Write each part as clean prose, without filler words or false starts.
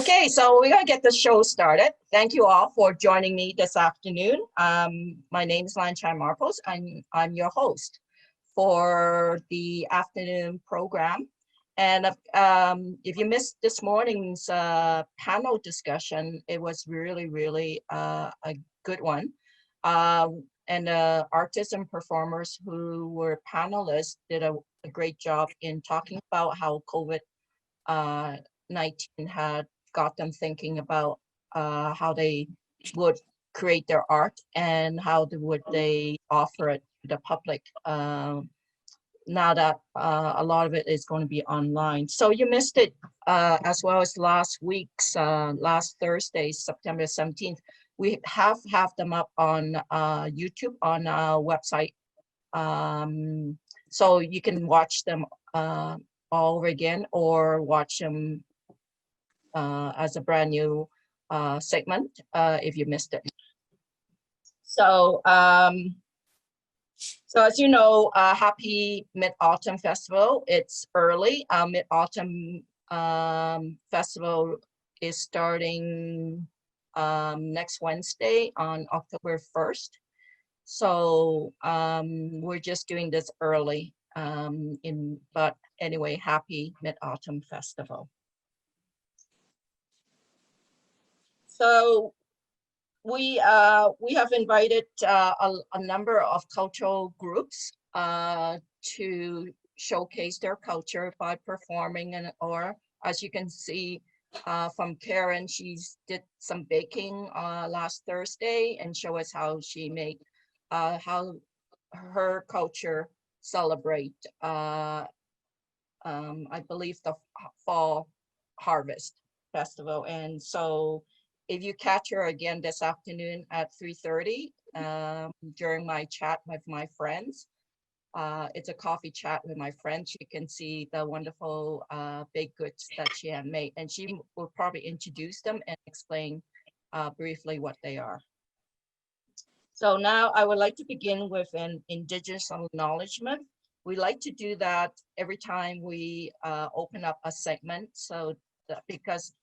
Okay, so we're gonna get the show started. Thank you all for joining me this afternoon. My name is Lan Chan-Marples, and I'm your host for the afternoon program. And if you missed this morning's panel discussion, it was really a good one. And artists and performers who were panelists did a great job in talking about how COVID-19 had got them thinking about how they would create their art and how would they offer it to the public now that a lot of it is going to be online. So you missed it as well as last week's, last Thursday, September 17th. We have them up on YouTube on our website. So you can watch them all over again or watch them as a brand new segment if you missed it. So, so as you know, happy Mid-Autumn Festival. It's early. Mid-Autumn Festival is starting next Wednesday on October 1st. So we're just doing this early. But anyway, happy Mid-Autumn Festival. So we have invited a number of cultural groups to showcase their culture by performing, or as you can see from Karen, she did some baking last Thursday and show us how she made how her culture celebrate I believe the fall harvest festival. And so if you catch her again this afternoon at 3:30 during my chat with my friends, it's a coffee chat with my friends. You can see the wonderful baked goods that she had made, and she will probably introduce them and explain briefly what they are. So now I would like to begin with an Indigenous acknowledgement. We like to do that every time we open up a segment, so that because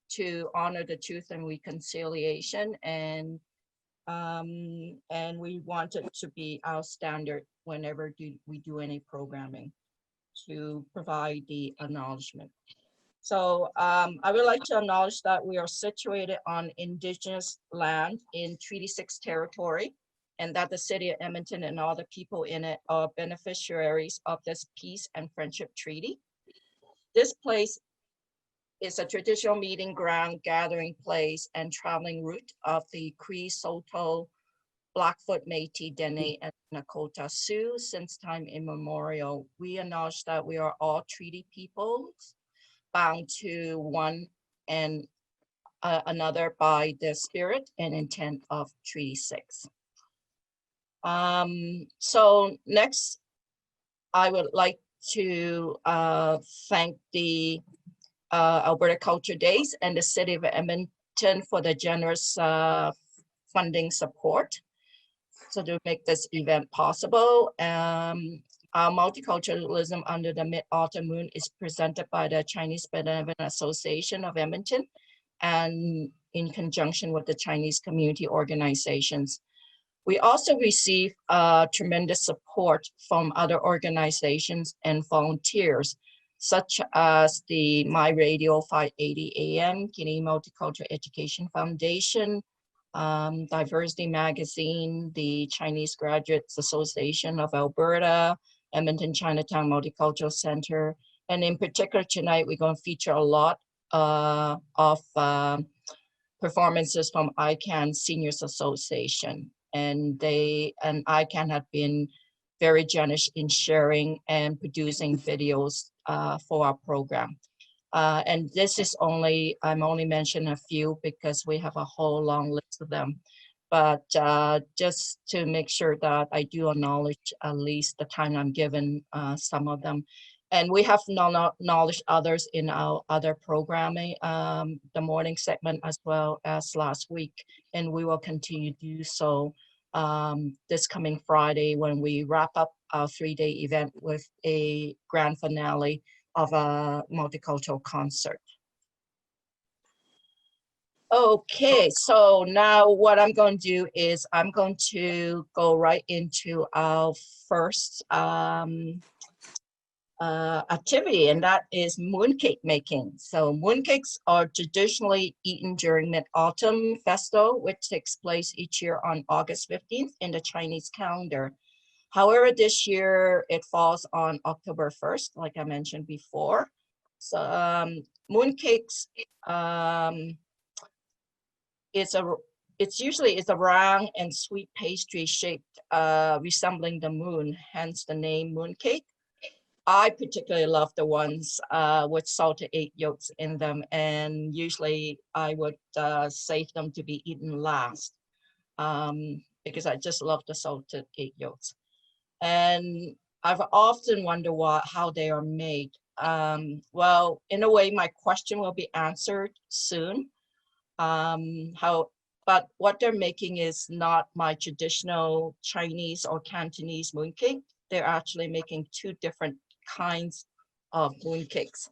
to honor the truth and reconciliation, and we want it to be our standard whenever we do any programming, to provide the acknowledgement. So I would like to acknowledge that we are situated on Indigenous land in Treaty 6 territory, and that the city of Edmonton and all the people in it are beneficiaries of this peace and friendship treaty. This place is a traditional meeting ground, gathering place, and traveling route of the Cree, Saulteaux, Blackfoot, Métis, Dene, and Nakota Sioux since time immemorial. We acknowledge that we are all treaty peoples, bound to one and another by the spirit and intent of Treaty 6. So next, I would like to thank the Alberta Culture Days and the City of Edmonton for the generous funding support, so to make this event possible. Our multiculturalism under the Mid-Autumn Moon is presented by the Chinese Benevolent Association of Edmonton and in conjunction with the Chinese community organizations. We also receive tremendous support from other organizations and volunteers, such as the My Radio 580 AM, Guinea Multicultural Education Foundation, Diversity Magazine, the Chinese Graduates Association of Alberta, Edmonton Chinatown Multicultural Center, and in particular tonight we're going to feature a lot of performances from ICAN Seniors Association, and ICAN have been very generous in sharing and producing videos for our program. And this is I'm only mentioning a few because we have a whole long list of them. But just to make sure that I do acknowledge at least the time I'm given some of them. And we have acknowledged others in our other programming, the morning segment as well as last week. And we will continue to do so this coming Friday when we wrap up our 3-day event with a grand finale of a multicultural concert. Okay, so now what I'm going to do is I'm going to go right into our first activity, and that is mooncake making. So mooncakes are traditionally eaten during Mid-Autumn Festival, which takes place each year on August 15th in the Chinese calendar. However, this year it falls on October 1st, like I mentioned before. So mooncakes, it's usually a round and sweet pastry shaped resembling the moon, hence the name mooncake. I particularly love the ones with salted egg yolks in them, and usually I would save them to be eaten last because I just love the salted egg yolks. And I've often wondered how they are made. Well, in a way, my question will be answered soon. But what they're making is not my traditional Chinese or Cantonese mooncake. They're actually making two different kinds of mooncakes.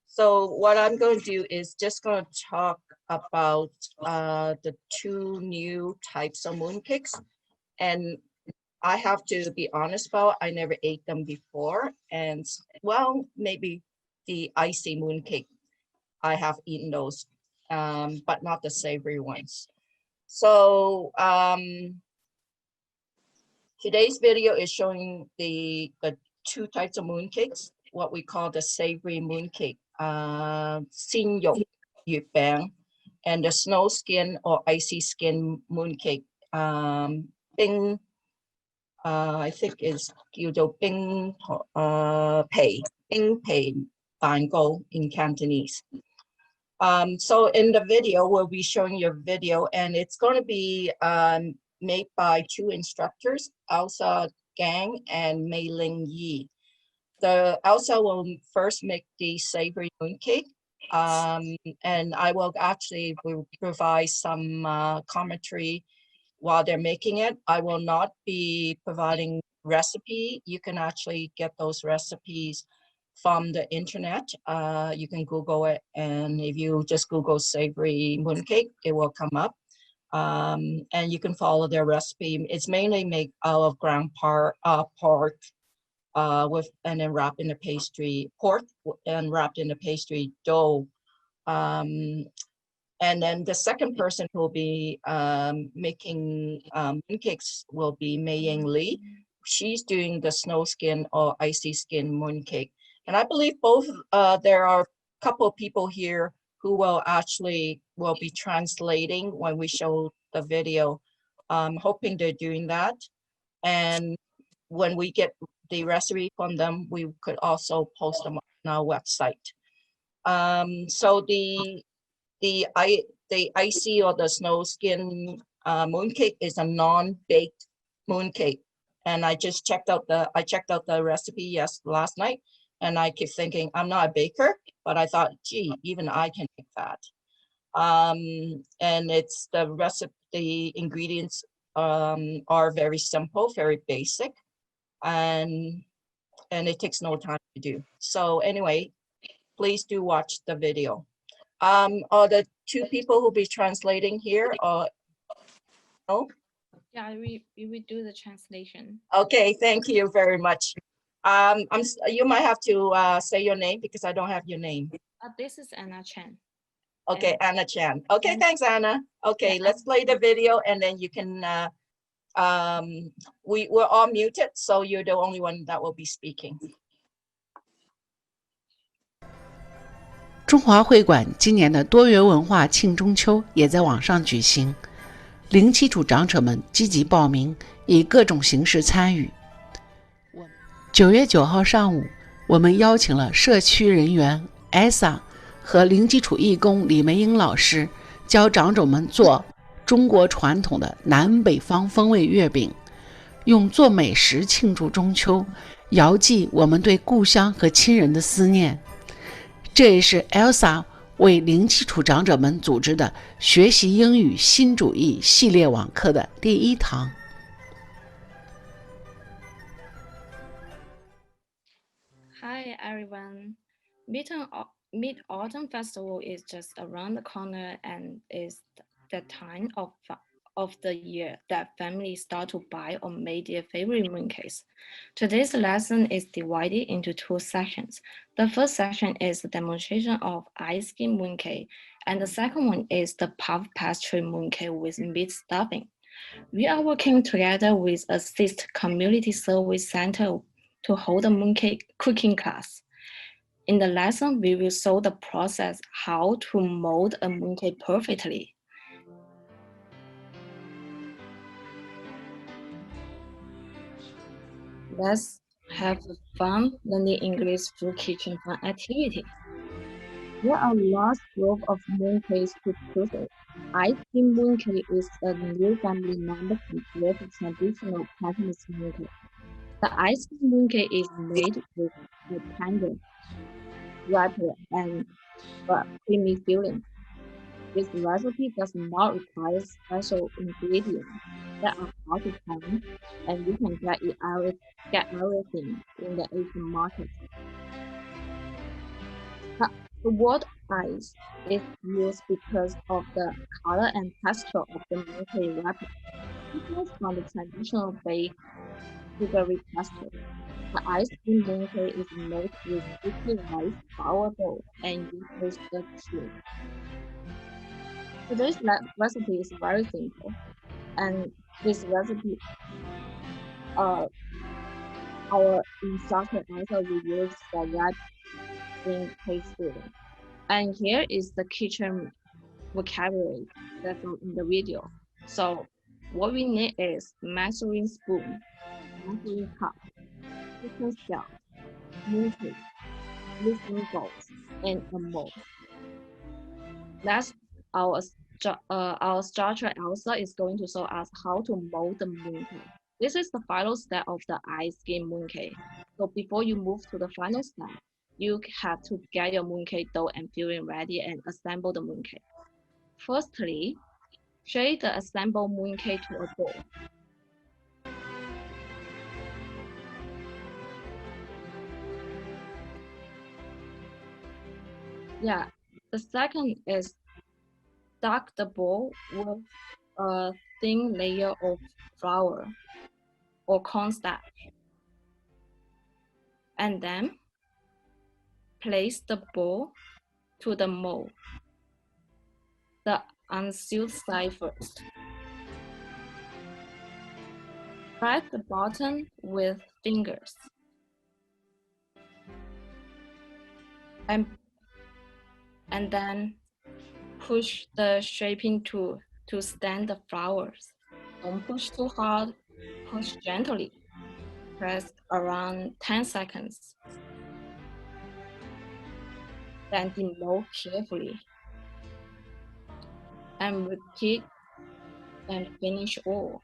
So what I'm going to do is just going to talk about the two new types of mooncakes. And I have to be honest about, I never ate them before. And well, maybe the icy mooncake, I have eaten those, but not the savory ones. So today's video is showing the two types of mooncakes, what we call the savory mooncake, xin yolk Yip and the snow skin or icy skin mooncake, bing, I think is 叫做冰皮 蛋糕 in Cantonese. So in the video, we'll be showing you a video, and it's going to be made by two instructors, Elsa Gang and Meiying. The Elsa will first make the savory mooncake, and I will actually provide some commentary while they're making it. I will not be providing recipe. You can actually get those recipes from the internet. You can Google it, and if you just Google savory mooncake, it will come up. And you can follow their recipe. It's mainly made out of ground pork with and then wrapped in the pastry pork and wrapped in the pastry dough. And then the second person who will be making mooncakes will be Meiying Li. She's doing the snow skin or icy skin mooncake. And I believe both, there are a couple of people here who will be translating when we show the video. I'm hoping they're doing that. And when we get the recipe from them, we could also post them on our website. So the icy or the snow skin mooncake is a non-baked mooncake, and I just checked out the recipe last night, and I keep thinking I'm not a baker, but I thought, gee, even I can make that. And it's the ingredients are very simple, very basic, and it takes no time to do. So anyway, please do watch the video. Are the two people who'll be translating here or no? Yeah, we do the translation. Okay, thank you very much. You might have to say your name because I don't have your name. This is Anna Chen. Okay, Anna Chan. Okay, thanks, Anna. Okay, let's play the video, and then you can, we're all muted, so you're the only one that will be speaking. 中华会馆今年的多元文化庆中秋也在网上举行，零基础长者们积极报名，以各种形式参与。9月9号上午，我们邀请了社区人员 Elsa 和零基础义工李梅英老师，教长者们做中国传统的南北方风味月饼，用做美食庆祝中秋，遥寄我们对故乡和亲人的思念。这也是 Elsa 为零基础长者们组织的学习英语新主义系列网课的第1堂。Hi everyone. Mid-Autumn Festival is just around the corner and is the time of the year that families start to buy or make their favorite mooncakes. Today's lesson is divided into two sections. The first section is the demonstration of ice cream mooncake, and the second one is the puff pastry mooncake with meat stuffing. We are working together with Assist Community Service Center to hold a mooncake cooking class. In the lesson, we will show the process how to mold a mooncake perfectly. Let's have a fun learning English through kitchen fun activity. There are a large group of mooncakes to choose it. Ice cream mooncake is a new family member compared to traditional Cantonese mooncake. The ice cream mooncake is made with a tender, wrapper, and a creamy filling. This recipe does not require special ingredients that are hard to find, and you can get everything in the Asian market. The word ice is used because of the color and texture of the mooncake wrapper. Different from the traditional baked sugary pastry. The ice cream mooncake is made with sticky rice flour dough and uses the sugar. Today's recipe is very simple, and this recipe, our instructor Elsa will use for wrapping pastry. And here is the kitchen vocabulary that's in the video. So what we need is measuring spoon, measuring cup, chicken shell, mooncake, mixing bowls, and a mold. Next, our instructor Elsa is going to show us how to mold the mooncake. This is the final step of the ice cream mooncake. So before you move to the final step, you have to get your mooncake dough and filling ready and assemble the mooncake. Firstly, shake the assembled mooncake to a ball. Yeah, the second is duck the ball with a thin layer of flour or cornstarch. And then place the ball to the mold, the unsealed side first. Press the bottom with fingers. And then push the shaping tool to stand the flowers. Don't push too hard, push gently. Press around 10 seconds. Then demold carefully. And repeat and finish all.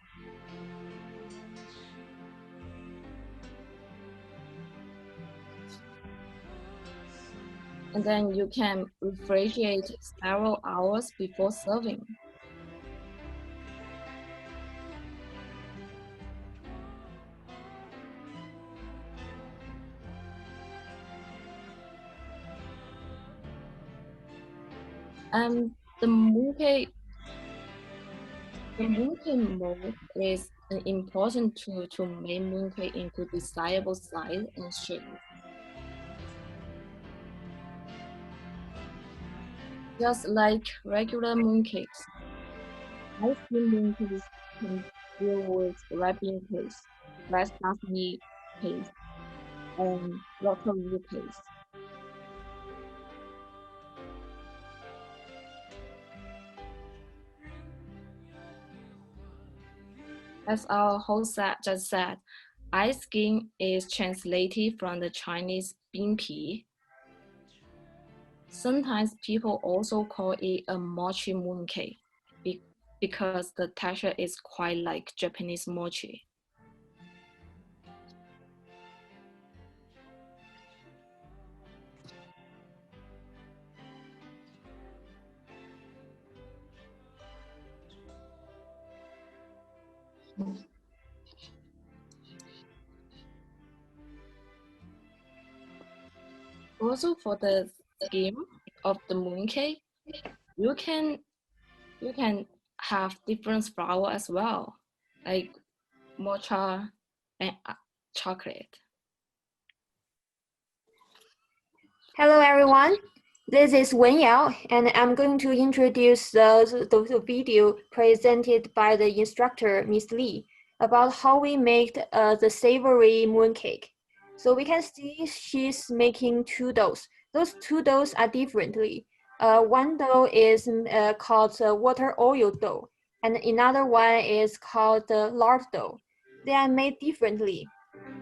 And then you can refrigerate several hours before serving. And the mooncake mold is an important tool to make mooncake into desirable size and shape. Just like regular mooncakes, ice cream mooncakes can deal with wrapping paste, rice basmati paste, and rotorua paste. As our host just said, ice cream is translated from the Chinese bean pi. Sometimes people also call it a mochi mooncake because the texture is quite like Japanese mochi. Also for the scheme of the mooncake, you can have different flour as well, like matcha and chocolate. Hello, everyone. This is Wen Yao, and I'm going to introduce the video presented by the instructor, Miss Lee, about how we make the savory mooncake. So we can see she's making two doughs. Those two doughs are differently. One dough is called water oil dough, and another one is called lard dough. They are made differently.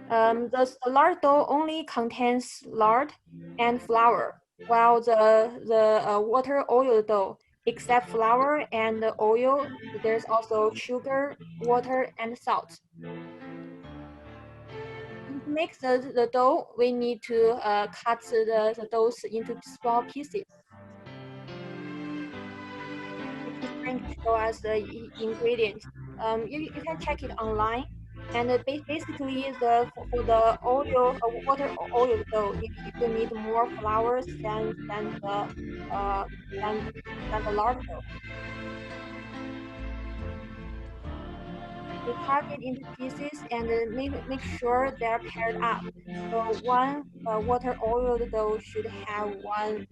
The lard dough only contains lard and flour, while the water oil dough, except flour and the oil, there's also sugar, water, and salt. To make the dough, we need to cut the dough into small pieces. It's trying to show us the ingredients. You can check it online. And basically, for the oil, water oil dough, you need more flours than the lard dough. You cut it into pieces and make sure they're paired up. So one water oil dough should have one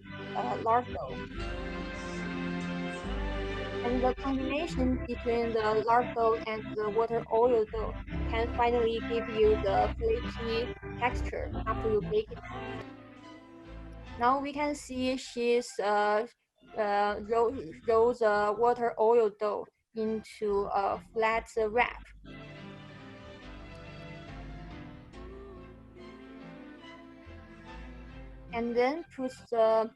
lard dough. And the combination between the lard dough and the water oil dough can finally give you the flaky texture after you bake it. Now we can see she's rolls the water oil dough into a flat wrap. And then puts the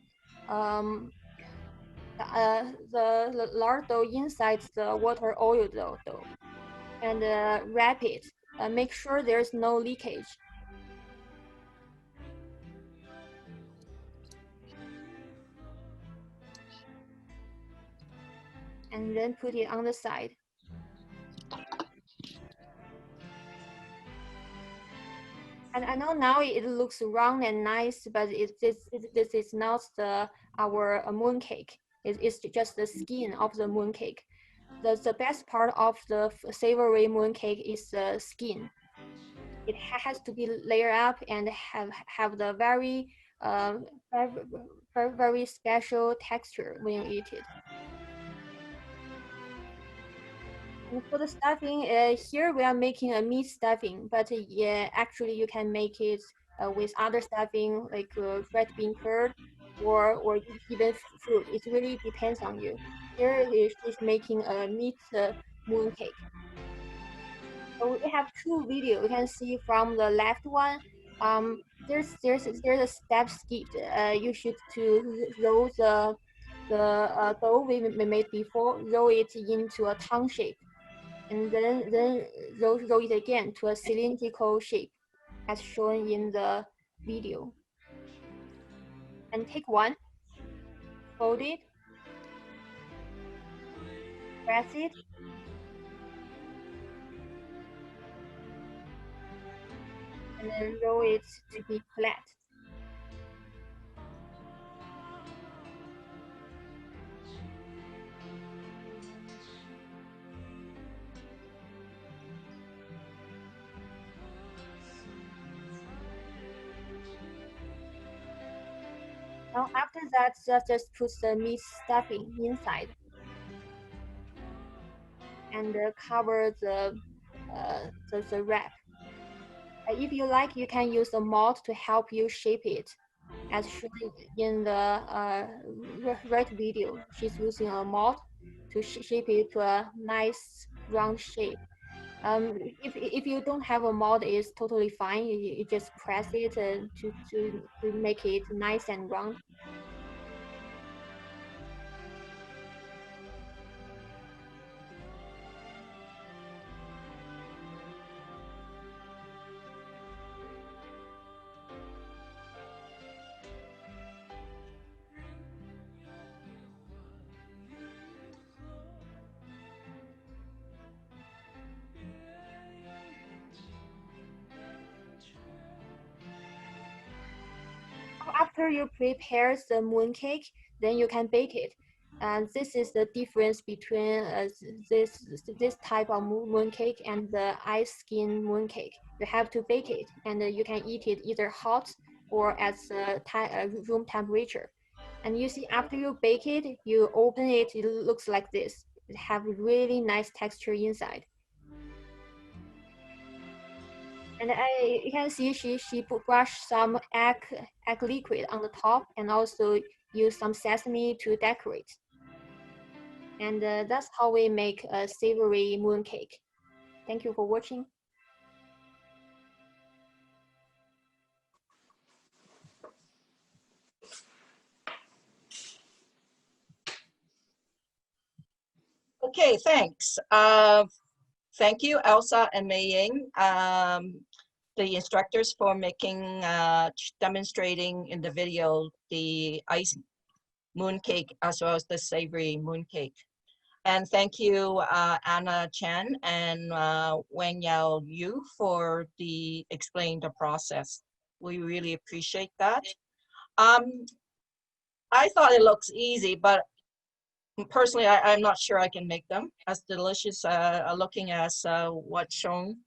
lard dough inside the water oil dough and wrap it. Make sure there's no leakage. And then put it on the side. And I know now it looks round and nice, but this is not our mooncake. It's just the skin of the mooncake. The best part of the savory mooncake is the skin. It has to be layered up and have the very very special texture when you eat it. And for the stuffing, here we are making a meat stuffing, but yeah, actually you can make it with other stuffing like red bean curd or even fruit. It really depends on you. Here she's making a meat mooncake. So we have two videos. You can see from the left one. There's a step skipped. You should to roll the dough we made before. Roll it into a tongue shape, and then roll it again to a cylindrical shape, as shown in the video. And take one, fold it, press it, and then roll it to be flat. Now after that, just put the meat stuffing inside and cover the wrap. If you like, you can use a mold to help you shape it, as shown in the right video. She's using a mold to shape it to a nice round shape. If you don't have a mold, it's totally fine. You just press it to make it nice and round. after you prepare the mooncake, then you can bake it. And this is the difference between this type of mooncake and the ice skin mooncake. You have to bake it, and you can eat it either hot or at room temperature. And you see, after you bake it, you open it, it looks like this. It have really nice texture inside. And you can see she brushed some egg liquid on the top and also use some sesame to decorate. And that's how we make a savory mooncake. Thank you for watching. Okay, thanks. Thank you, Elsa and Meiying, the instructors, for making, demonstrating in the video the ice mooncake as well as the savory mooncake. And thank you, Anna Chen and Wang Yu for explaining the process. We really appreciate that. I thought it looks easy, but personally, I'm not sure I can make them as delicious looking as what's shown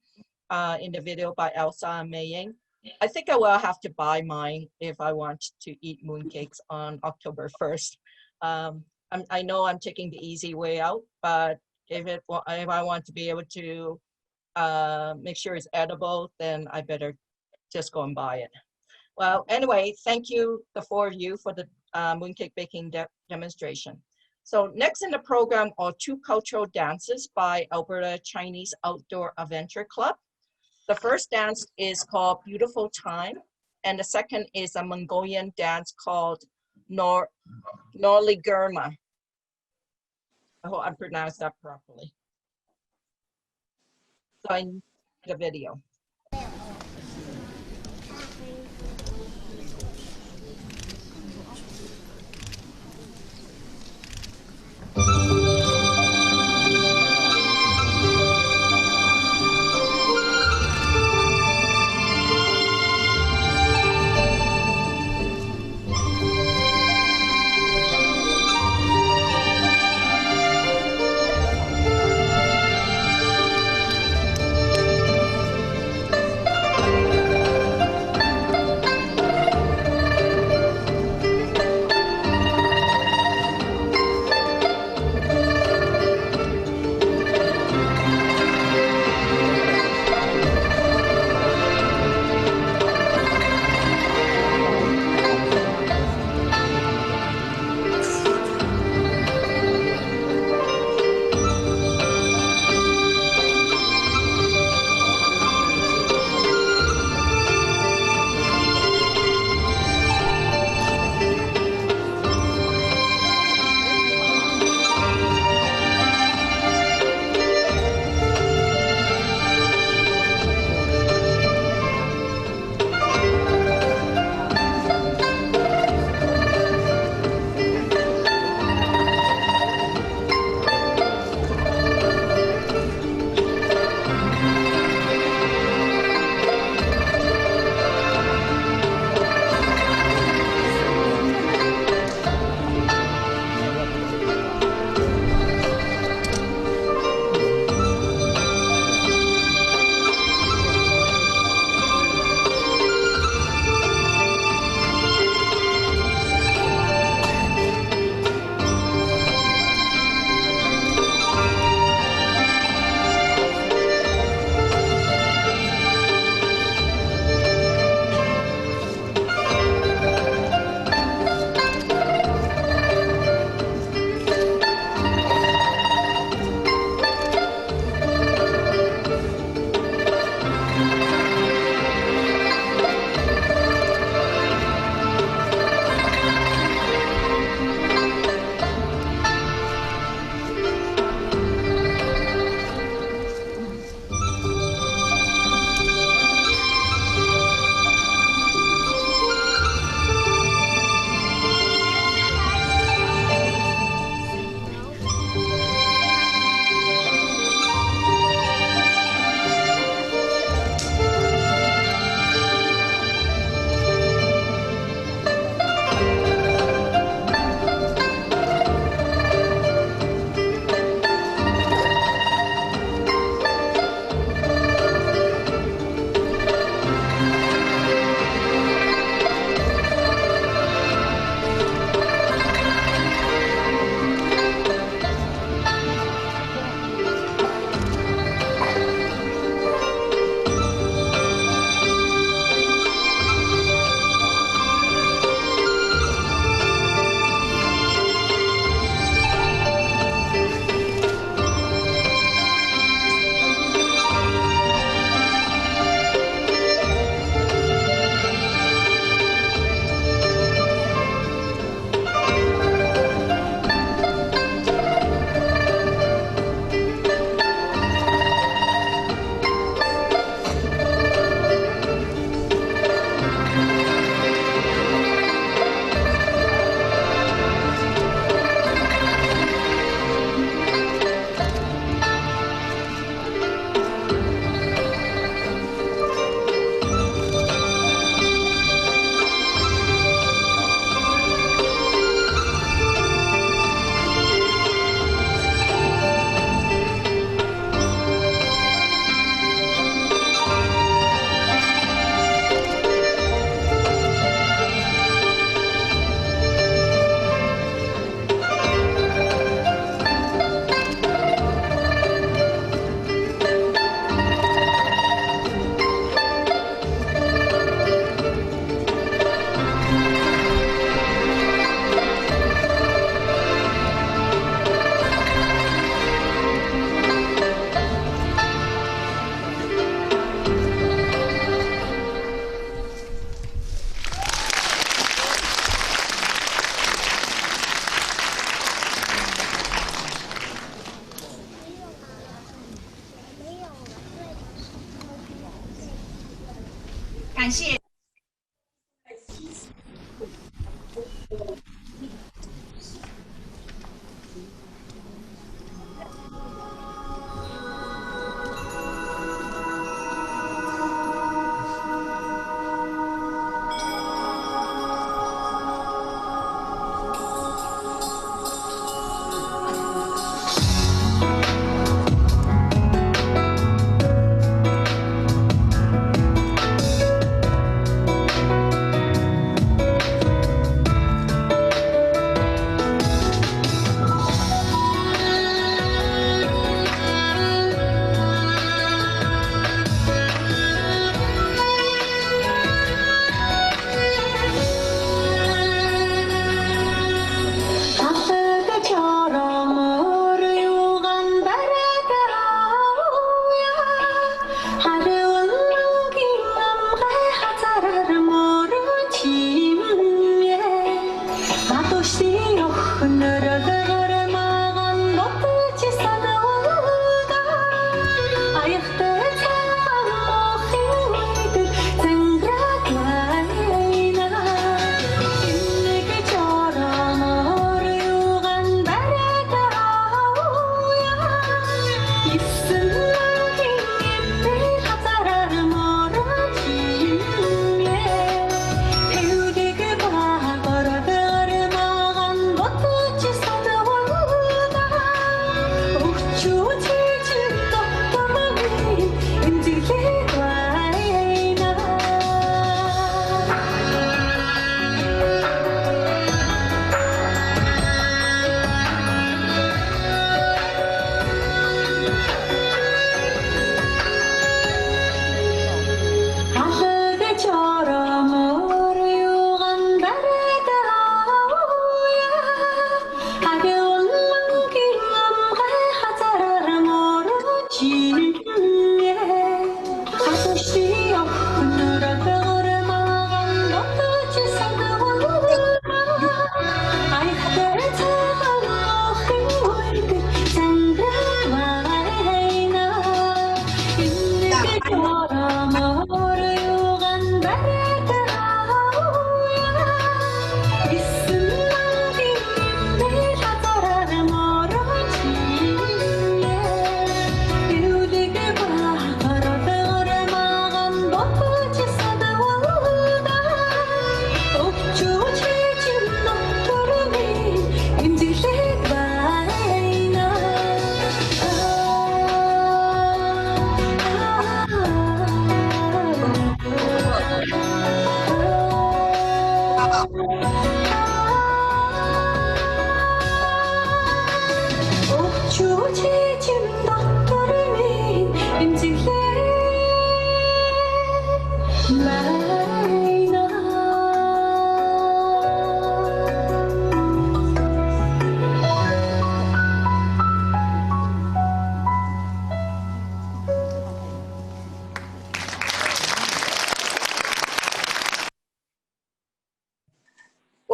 in the video by Elsa and Meiying. I think I will have to buy mine if I want to eat mooncakes on October 1st. I know I'm taking the easy way out, but if I want to be able to make sure it's edible, then I better just go and buy it. Well, anyway, thank you, the four of you, for the mooncake baking demonstration. So next in the program are two cultural dances by Alberta Chinese Outdoor Adventure Club. The first dance is called Beautiful Time, and the second is a Mongolian dance called Norligerma. I hope I pronounced that properly. So I need the video. 感谢。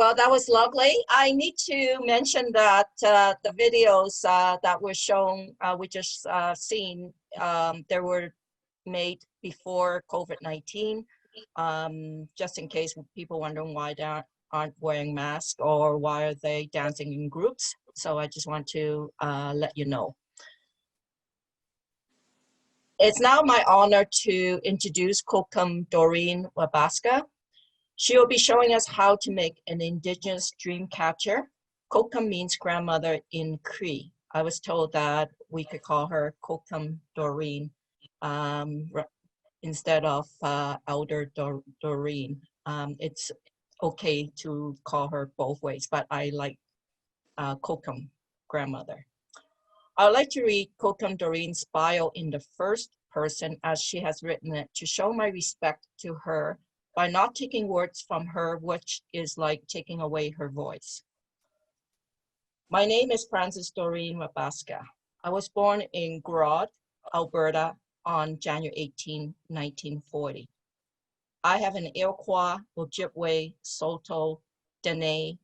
Well, that was lovely. I need to mention that the videos that were shown, we just seen, they were made before COVID-19, just in case people wondering why they aren't wearing masks or why are they dancing in groups. So I just want to let you know. It's now my honor to introduce Kokum Doreen Wabasca. She will be showing us how to make an indigenous dream catcher. Kokum means grandmother in Cree. I was told that we could call her Kokum Doreen instead of Elder Doreen. It's okay to call her both ways, but I like Kokum, grandmother. I would like to read Kokum Doreen's bio in the first person as she has written it to show my respect to her by not taking words from her, which is like taking away her voice. My name is Frances Doreen Wabasca. I was born in Grodd, Alberta on January 18, 1940. I have an Iroquois, Ojibwe, Saulteaux, Dene,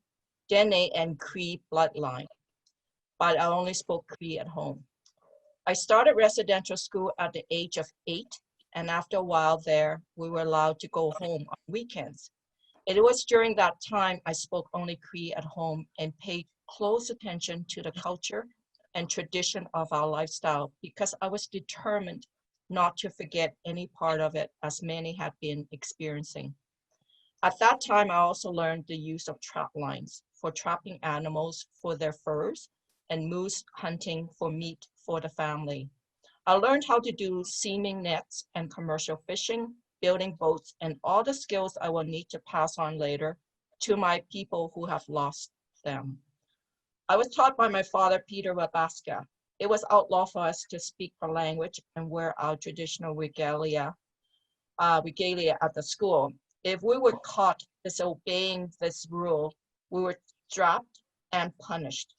and Cree bloodline, but I only spoke Cree at home. I started residential school at the age of 8 and after a while there, we were allowed to go home on weekends. It was during that time I spoke only Cree at home and paid close attention to the culture and tradition of our lifestyle because I was determined not to forget any part of it as many had been experiencing. At that time, I also learned the use of trap lines for trapping animals for their furs and moose hunting for meat for the family. I learned how to do seaming nets and commercial fishing, building boats, and all the skills I will need to pass on later to my people who have lost them. I was taught by my father, Peter Wabasca. It was outlaw for us to speak the language and wear our traditional regalia at the school. If we were caught disobeying this rule, we were trapped and punished.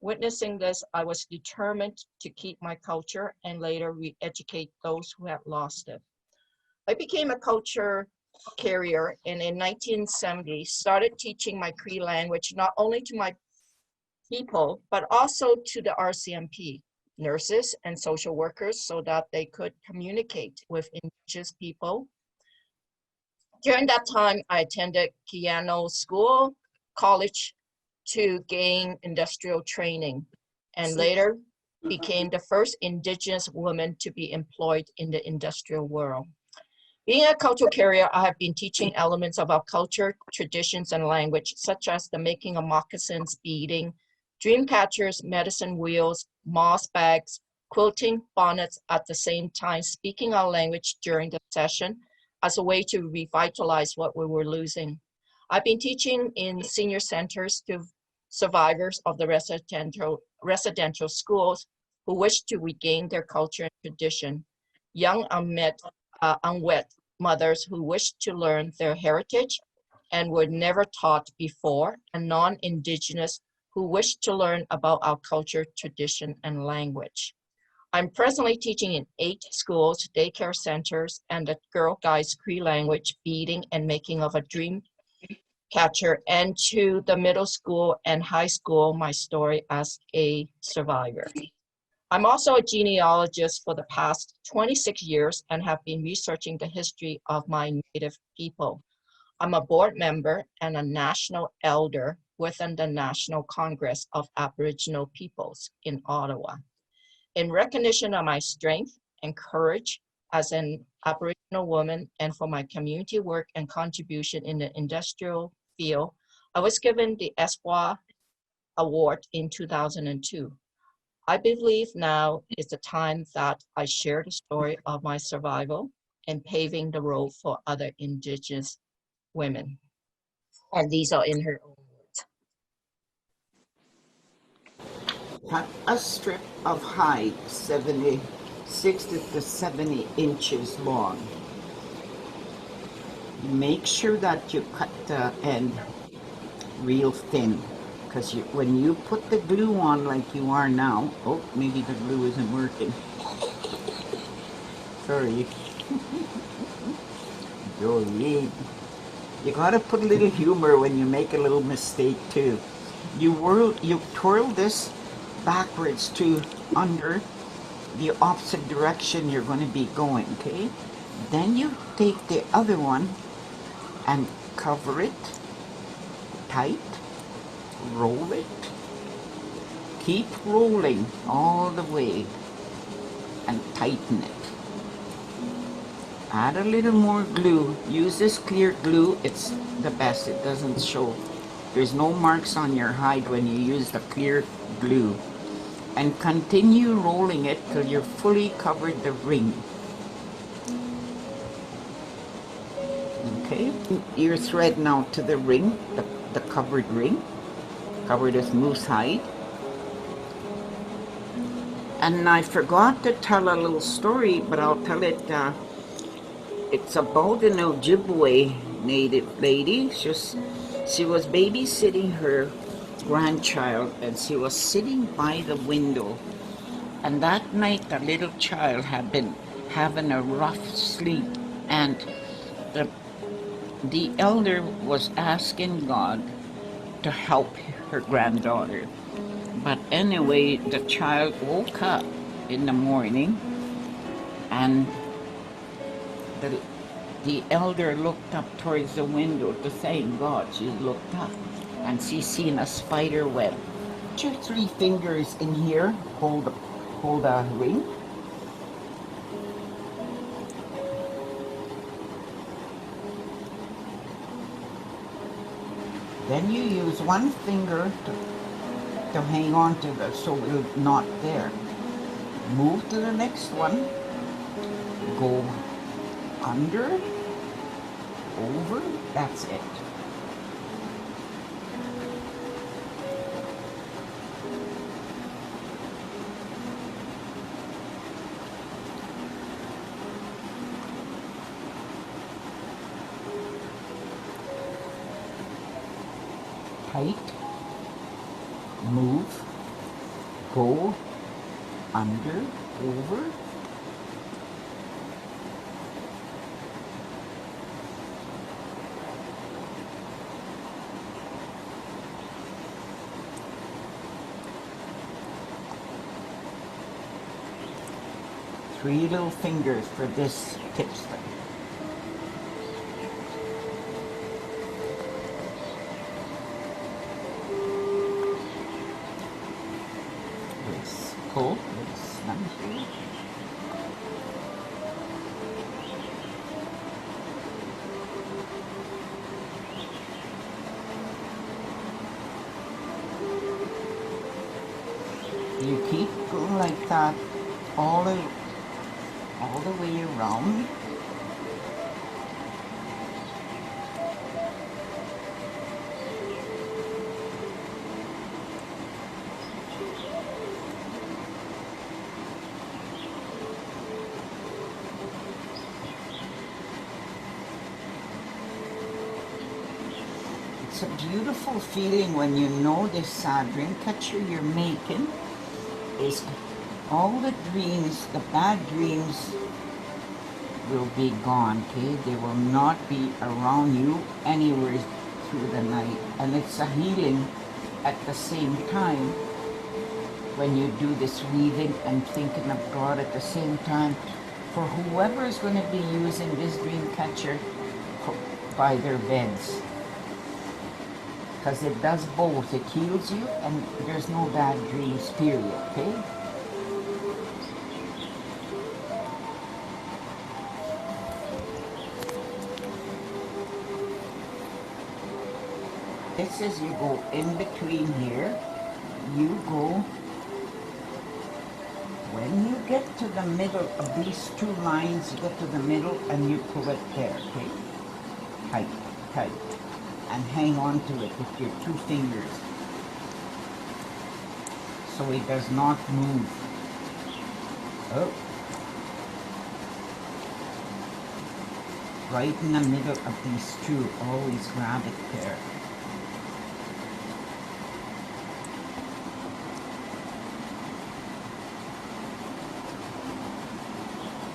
Witnessing this, I was determined to keep my culture and later re-educate those who had lost it. I became a culture carrier and in 1970 started teaching my Cree language not only to my people, but also to the RCMP, nurses and social workers so that they could communicate with Indigenous people. During that time, I attended Keano School, college to gain industrial training and later became the first Indigenous woman to be employed in the industrial world. Being a cultural carrier, I have been teaching elements of our culture, traditions, and language, such as the making of moccasins, beading, dream catchers, medicine wheels, moss bags, quilting, bonnets, at the same time speaking our language during the session as a way to revitalize what we were losing. I've been teaching in senior centers to survivors of the residential schools who wish to regain their culture and tradition, young unwed mothers who wish to learn their heritage and were never taught before, and non-Indigenous who wish to learn about our culture, tradition, and language. I'm presently teaching in 8 schools, daycare centers, and the Girl Guides Cree language, beading and making of a dream catcher, and to the middle school and high school, my story as a survivor. I'm also a genealogist for the past 26 years and have been researching the history of my Native people. I'm a board member and a national elder within the National Congress of Aboriginal Peoples in Ottawa. In recognition of my strength and courage as an Aboriginal woman and for my community work and contribution in the industrial field, I was given the Espoir Award in 2002. I believe now is the time that I share the story of my survival and paving the road for other Indigenous women. And these are in her own words. Cut a strip of hide 60 to 70 inches long. Make sure that you cut the end real thin, because when you put the glue on like you are now, oh, maybe the glue isn't working. Sorry. Doreen. You gotta put a little humor when you make a little mistake too. You twirl this backwards to under the opposite direction you're going to be going, okay? Then you take the other one and cover it tight, roll it, keep rolling all the way and tighten it. Add a little more glue. Use this clear glue, it's the best. It doesn't show. There's no marks on your hide when you use the clear glue. And continue rolling it till you're fully covered the ring. Okay, your thread now to the ring, the covered ring, covered with moose hide. And I forgot to tell a little story, but I'll tell it. It's about an Ojibwe native lady. She was babysitting her grandchild, and she was sitting by the window. And that night, the little child had been having a rough sleep, and the elder was asking God to help her granddaughter. But anyway, the child woke up in the morning, and the elder looked up towards the window to thank God. She looked up and she seen a spider web. Put your 3 fingers in here, hold a ring. Then you use 1 finger to hang on to the, so it's not there. Move to the next one. Go under, over, that's it. Tight, move, go, under, over. Three little fingers for this tipster. This pull, this snug here. You keep going like that all the way around. It's a beautiful feeling when you know this dream catcher you're making is all the dreams, the bad dreams will be gone, okay? They will not be around you anywhere through the night. And it's a healing at the same time when you do this weaving and thinking of God at the same time for whoever is going to be using this dream catcher by their beds. Because it does both. It heals you and there's no bad dreams, period, okay? This is, you go in between here, you go, when you get to the middle of these 2 lines, you get to the middle and you pull it there, okay? Tight, tight. And hang on to it with your 2 fingers so it does not move. Oh. Right in the middle of these 2, always grab it there.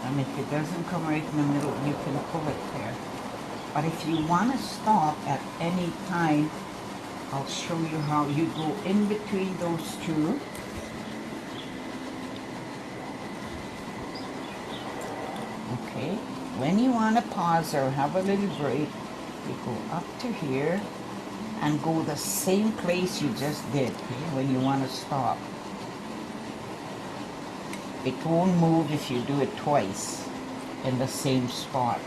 And if it doesn't come right in the middle, you can pull it there. But if you want to stop at any time, I'll show you how you go in between those 2. Okay, when you want to pause or have a little break, you go up to here and go the same place you just did, okay, when you want to stop. It won't move if you do it twice in the same spot.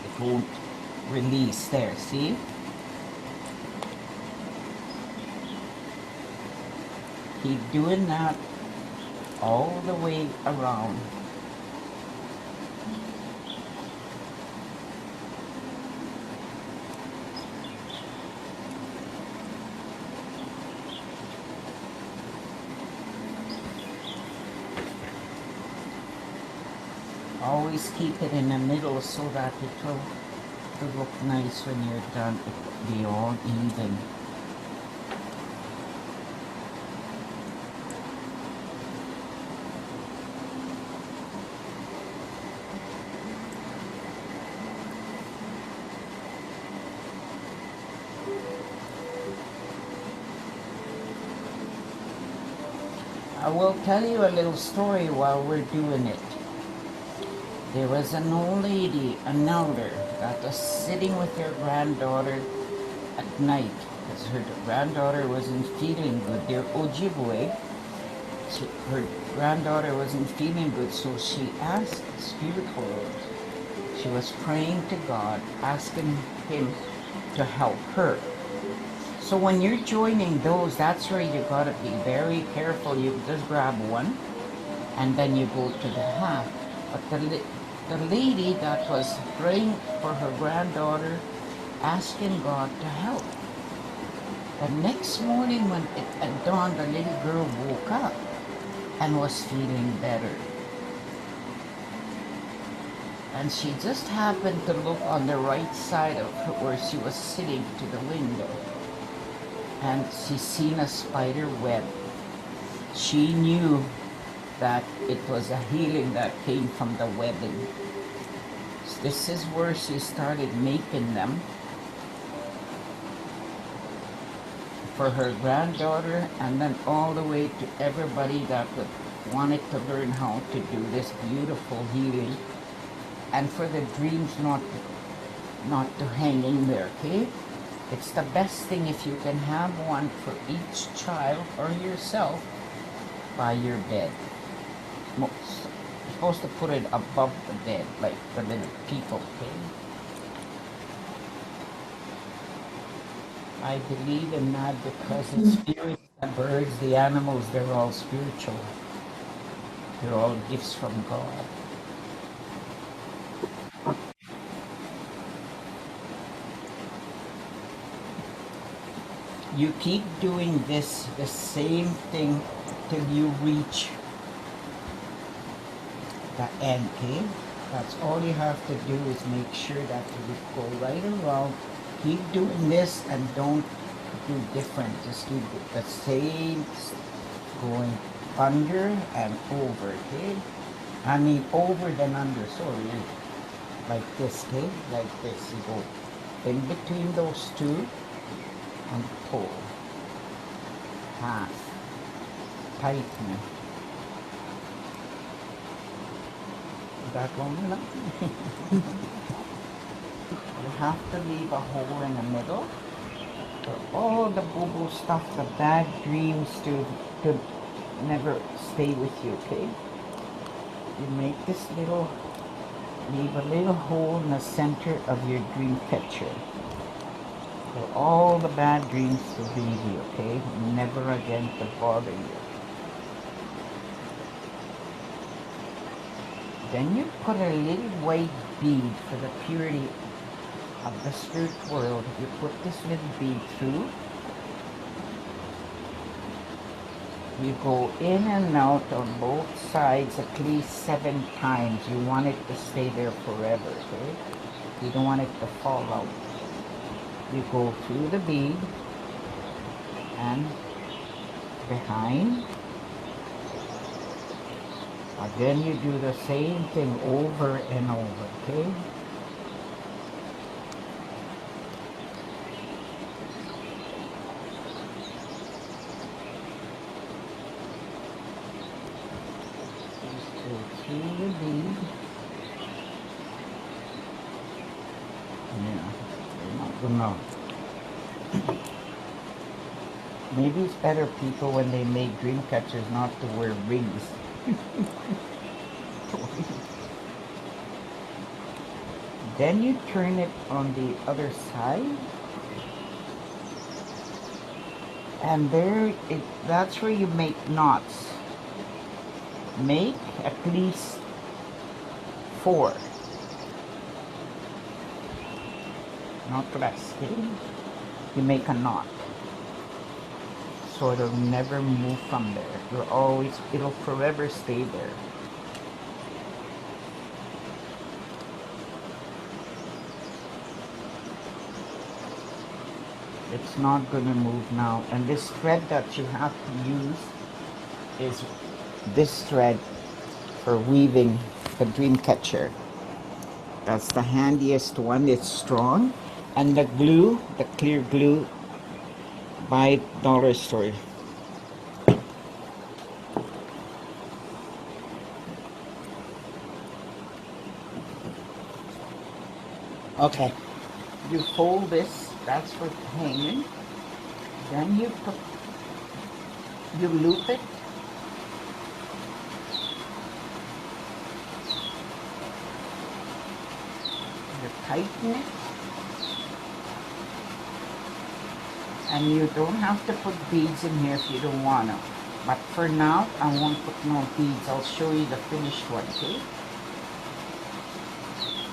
It won't release there, see? Keep doing that all the way around. Always keep it in the middle so that it will look nice when you're done. It will be all even. I will tell you a little story while we're doing it. there was an old lady, an elder, that was sitting with her granddaughter at night because her granddaughter wasn't feeling good. Their Ojibwe, her granddaughter wasn't feeling good, so she asked the spirit world. She was praying to God, asking him to help her. So when you're joining those, that's where you gotta be very careful. You just grab one and then you go to the half. But the lady that was praying for her granddaughter, asking God to help. The next morning when it had dawned, the little girl woke up and was feeling better. And she just happened to look on the right side of her where she was sitting to the window. And she seen a spider web. She knew that it was a healing that came from the webbing. This is where she started making them for her granddaughter, and then all the way to everybody that wanted to learn how to do this beautiful healing, and for the dreams not to hang in there, okay? It's the best thing if you can have one for each child or yourself by your bed. You're supposed to put it above the bed, like the little people, okay? I believe in that because the spirits, the birds, the animals, they're all spiritual. They're all gifts from God. You keep doing this, the same thing, till you reach the end, okay? That's all you have to do is make sure that you go right around. Keep doing this and don't do different. Just do the same, going under and over, okay? I mean over then under, sorry. Like this, okay? Like this. You go in between those two and pull. Half. Tighten. That long enough? You have to leave a hole in the middle for all the boo-boo stuff, the bad dreams to never stay with you, okay? You make this little, leave a little hole in the center of your dream catcher for all the bad dreams to leave you, okay? Never again to bother you. Then you put a little white bead for the purity of the spirit world. You put this little bead through. You go in and out on both sides at least 7 times. You want it to stay there forever, okay? You don't want it to fall out. You go through the bead and behind. Again, you do the same thing over and over, okay? Go through the bead. Yeah, you're not gonna. Maybe it's better people when they make dream catchers not to wear rings. Then you turn it on the other side, and that's where you make knots. Make at least 4, not less, okay? You make a knot so it'll never move from there. It'll forever stay there. It's not going to move now. And this thread that you have to use is this thread for weaving the dream catcher. That's the handiest one. It's strong. And the glue, the clear glue, by dollar store. Okay. You fold this, that's for hanging. Then you loop it. You tighten it. And you don't have to put beads in here if you don't want to. But for now, I won't put no beads. I'll show you the finished one, okay?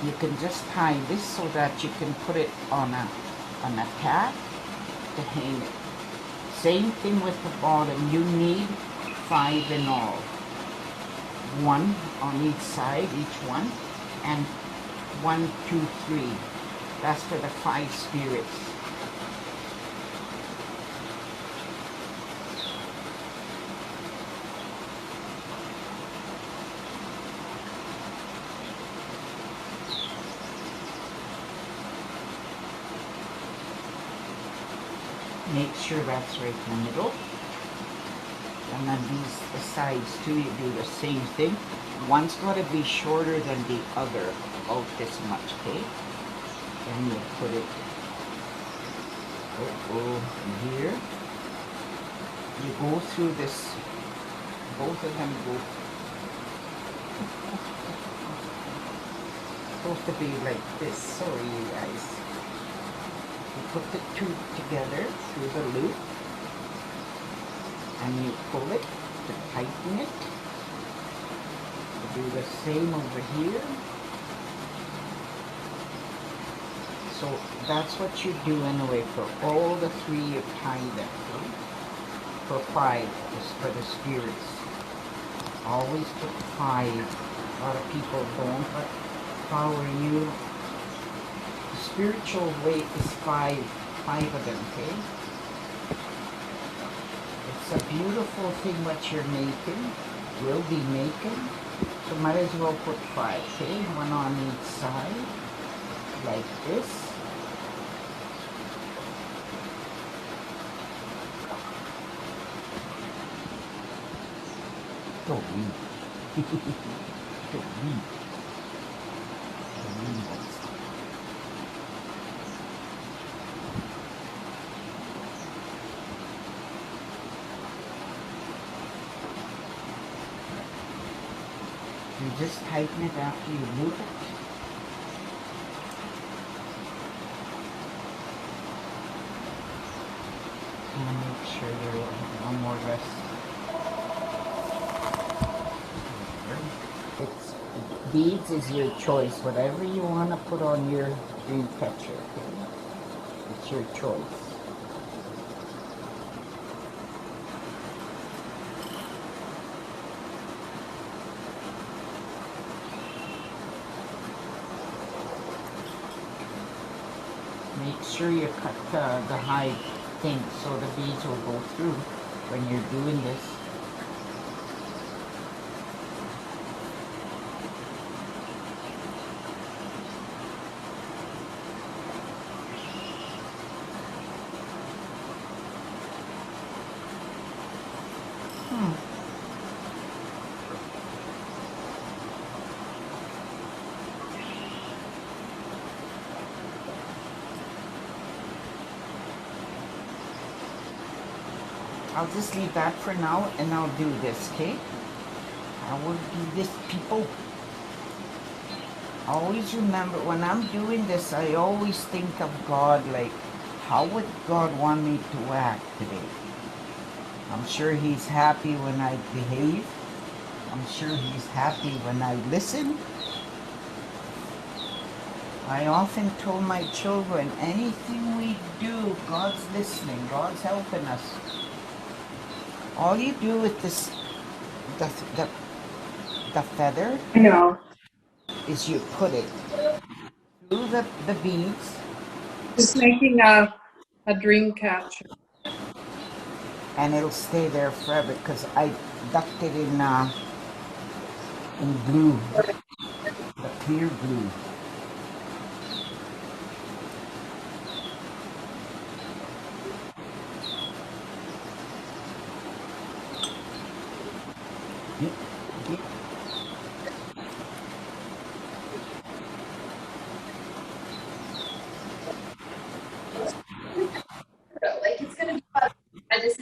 You can just tie this so that you can put it on a tag to hang it. Same thing with the bottom. You need 5 in all. 1 on each side, each one, and 1, 2, 3. That's for the 5 spirits. Make sure that's right in the middle. And then the sides too, you do the same thing. One's got to be shorter than the other, about this much, okay? Then you put it here. You go through this, both of them go. Supposed to be like this, sorry you guys. You put the 2 together through the loop, and you pull it to tighten it. You do the same over here. So that's what you do anyway for all the 3. You tie them, okay? For 5 is for the spirits. Always put 5. A lot of people don't, but if I were you, spiritual weight is 5 of them, okay? It's a beautiful thing what you're making, will be making, so might as well put 5, okay? 1 on each side, like this. Doreen. Doreen. You just tighten it after you loop it. And make sure you're one more rest. Beads is your choice. Whatever you want to put on your dream catcher, okay? It's your choice. Make sure you cut the high thing so the beads will go through when you're doing this. I'll just leave that for now and I'll do this, okay? I will do this, people. Always remember, when I'm doing this, I always think of God, like, how would God want me to act today? I'm sure He's happy when I behave. I'm sure He's happy when I listen. I often told my children, anything we do, God's listening, God's helping us. All you do with this, the feather, is you put it through the beads. Just making a dream catcher. And it'll stay there forever because I ducked it in blue, the clear blue.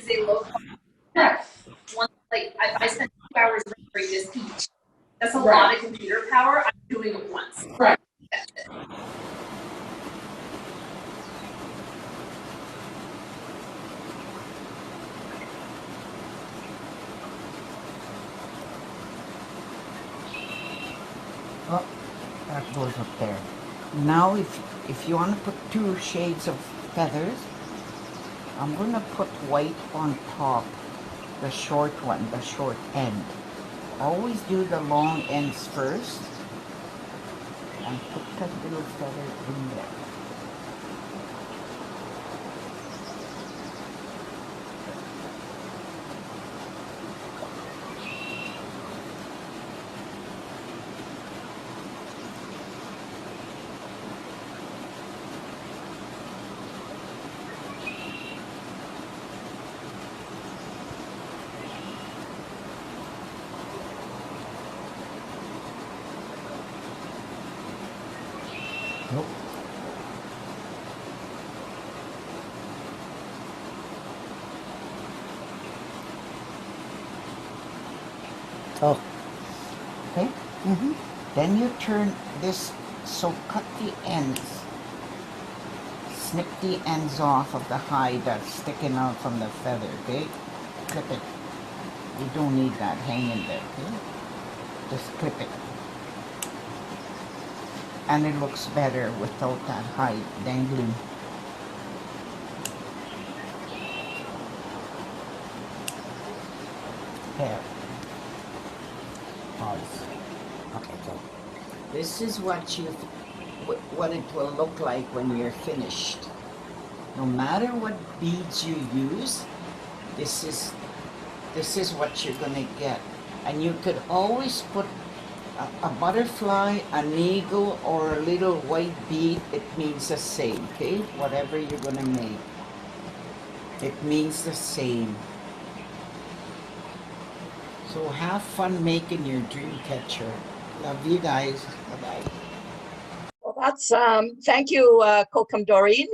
they look like one, like if I spend 2 hours rendering this each, that's a lot of computer power. I'm doing it once. Right. That's it. Oh, that goes up there. Now if you want to put 2 shades of feathers, I'm going to put white on top, the short one, the short end. Always do the long ends first and put that little feather in there. Nope. Oh. Okay. Mm-hmm. Then you turn this, so cut the ends. Snip the ends off of the hide that's sticking out from the feather, okay? Clip it. You don't need that hanging there, okay? Just clip it. And it looks better without that hide dangling. There. Pause. Okay, so this is what what it will look like when you're finished. No matter what beads you use, this is what you're gonna get. And you could always put a butterfly, an eagle, or a little white bead. It means the same, okay? Whatever you're gonna make, it means the same. So have fun making your dream catcher. Love you guys. Bye-bye. Well, that's, thank you, Kokum Doreen.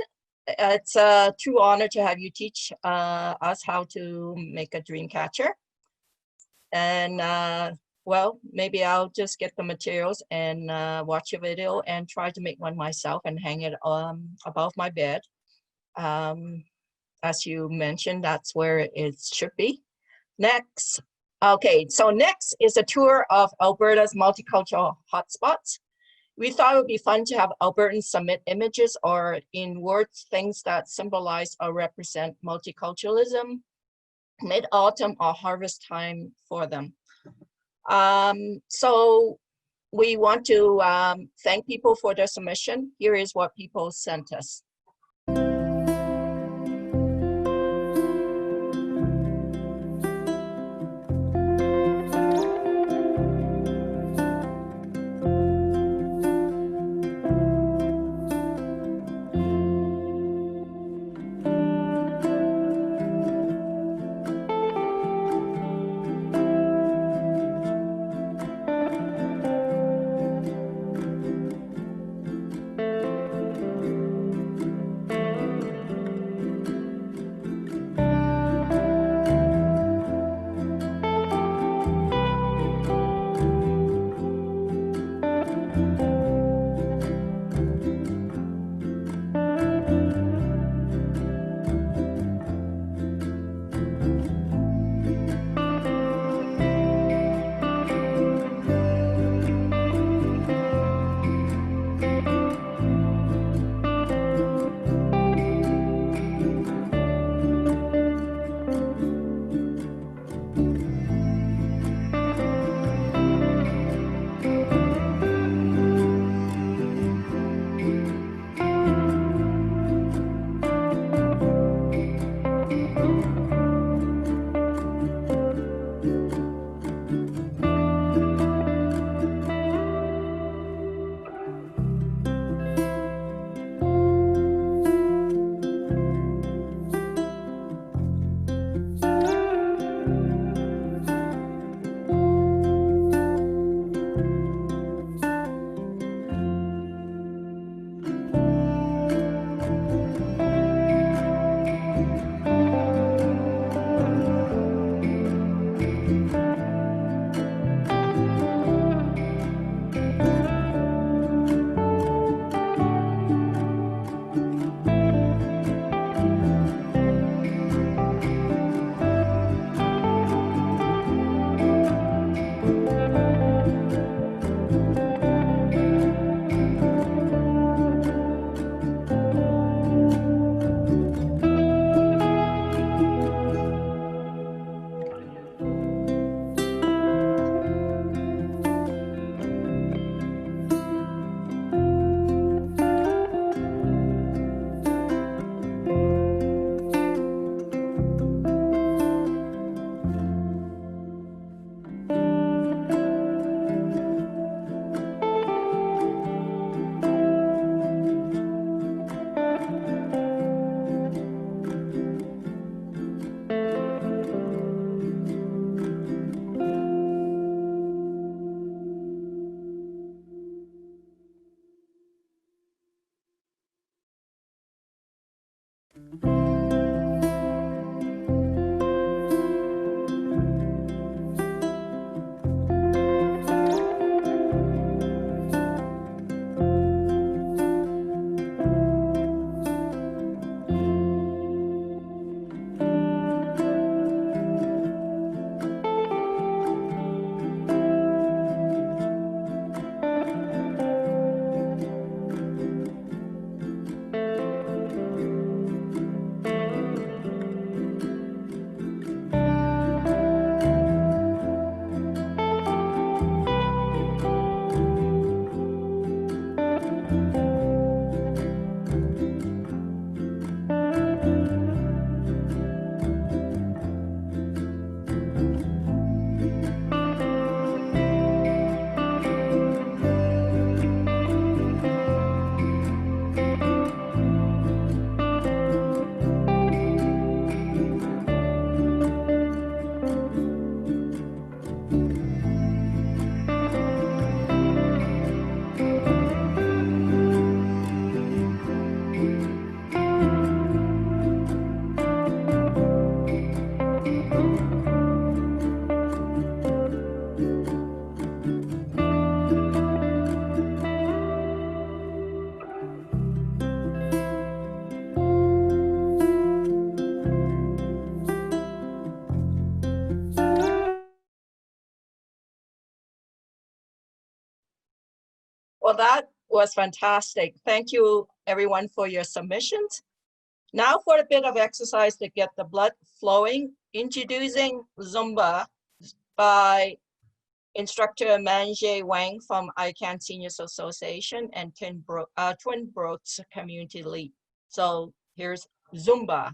It's a true honor to have you teach us how to make a dream catcher. And well, maybe I'll just get the materials and watch a video and try to make one myself and hang it above my bed. As you mentioned, that's where it should be. Next. Okay, so next is a tour of Alberta's multicultural hotspots. We thought it would be fun to have Albertans submit images or in words, things that symbolize or represent multiculturalism, mid-autumn or harvest time for them. So we want to thank people for their submission. Here is what people sent us. Well, that was fantastic. Thank you everyone for your submissions. Now for a bit of exercise to get the blood flowing, introducing Zumba by Instructor Mengzhe Wang from ICAN Seniors Association and Twin Brooks Community League. So here's Zumba.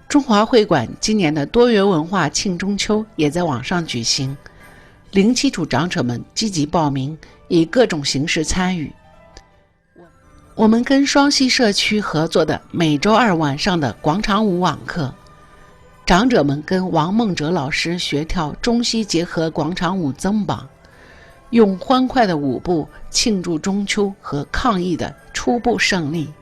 中华会馆今年的多元文化庆中秋也在网上举行，零基础长者们积极报名，以各种形式参与。我们跟双溪社区合作的每周二晚上的广场舞网课，长者们跟王孟哲老师学跳中西结合广场舞Zumba，用欢快的舞步庆祝中秋和抗疫的初步胜利。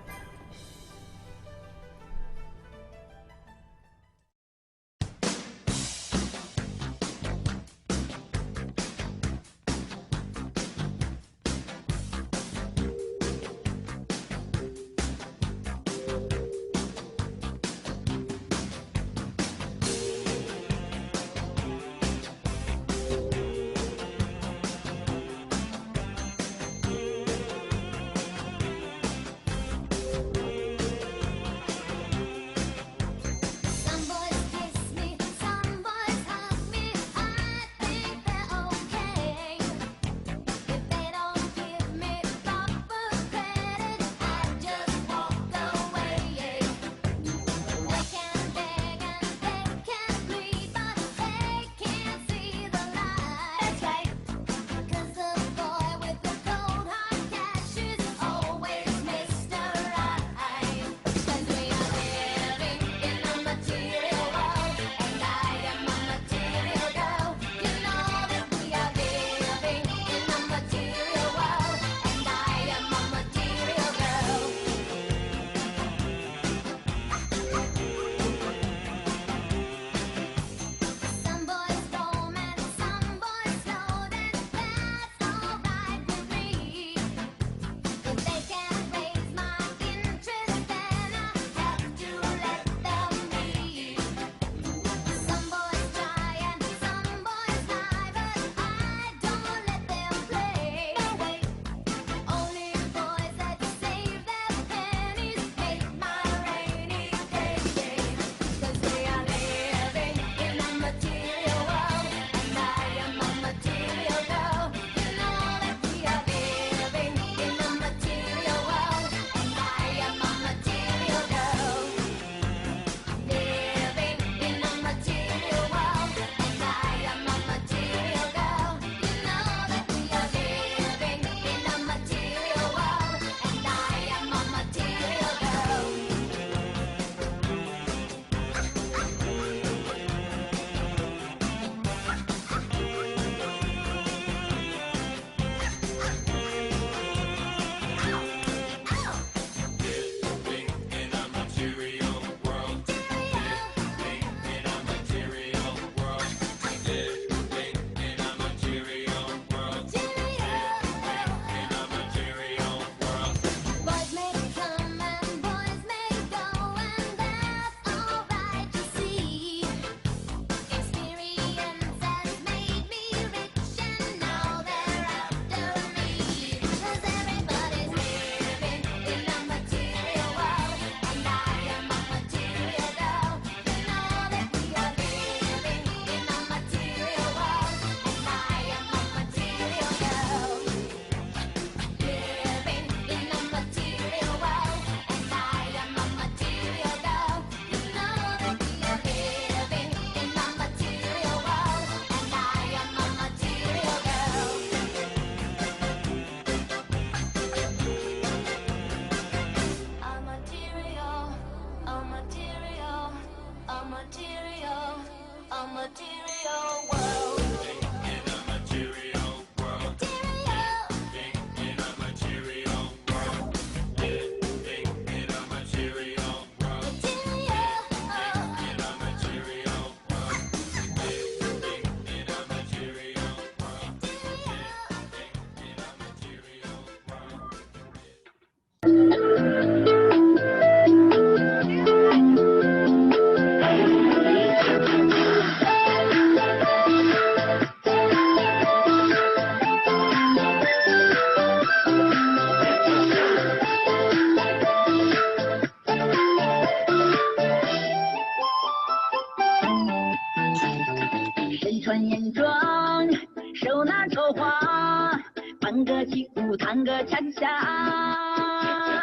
穿眼妆，手拿着花，放个起舞，弹个恰恰，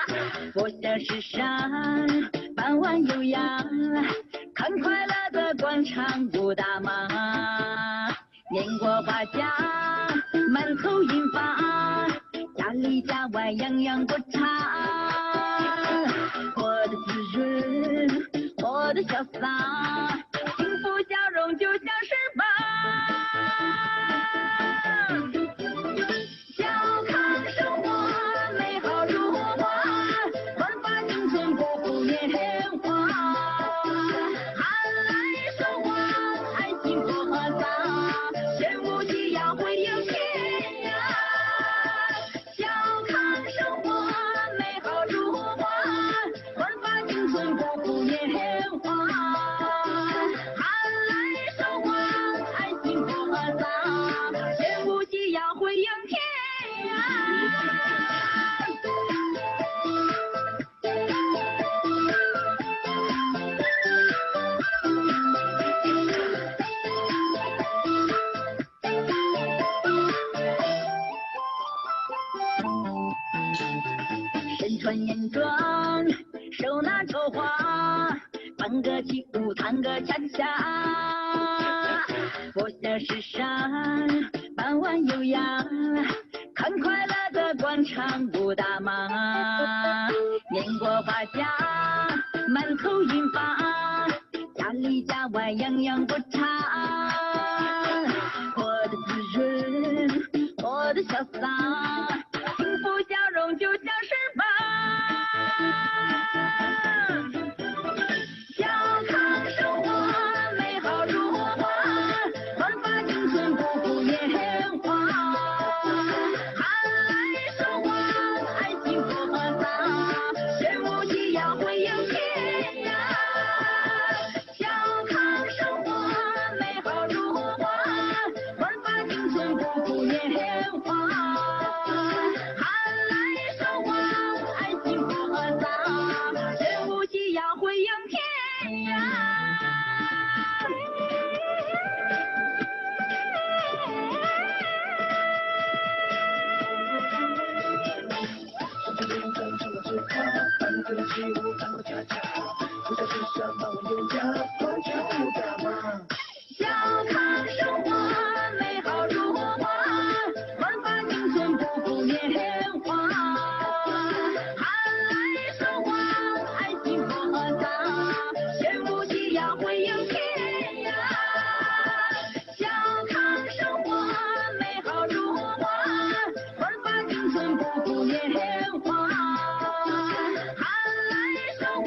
佛像石上，傍晚悠扬，看快乐的广场舞大妈，年过花甲，满头银发，家里家外样样过场，活得滋润，活得潇洒，幸福笑容就像是吧。小康生活美好如花，焕发青春不负年华，寒来生活爱情多潇洒，全无奇要会有天涯。小康生活美好如花，焕发青春不负年华，寒来生活爱情多潇洒，全无奇要会有天涯。身穿眼妆，手拿着花，放个起舞，弹个恰恰，佛像石上，傍晚悠扬，看快乐的广场舞大妈，年过花甲，满头银发，家里家外样样过场，活得滋润，活得潇洒，幸福笑容就像是吧。小康生活美好如花，焕发青春不负年华，寒来生活爱情多潇洒，全无奇要会有天涯。小康生活美好如花，焕发青春不负年华，寒来生活爱情多潇洒，全无奇要会有天涯。小康生活美好如花，焕发青春不负年华，寒来生活爱情多潇洒，全无奇要会有天涯。小康生活美好如花，焕发青春不负年华，寒来生活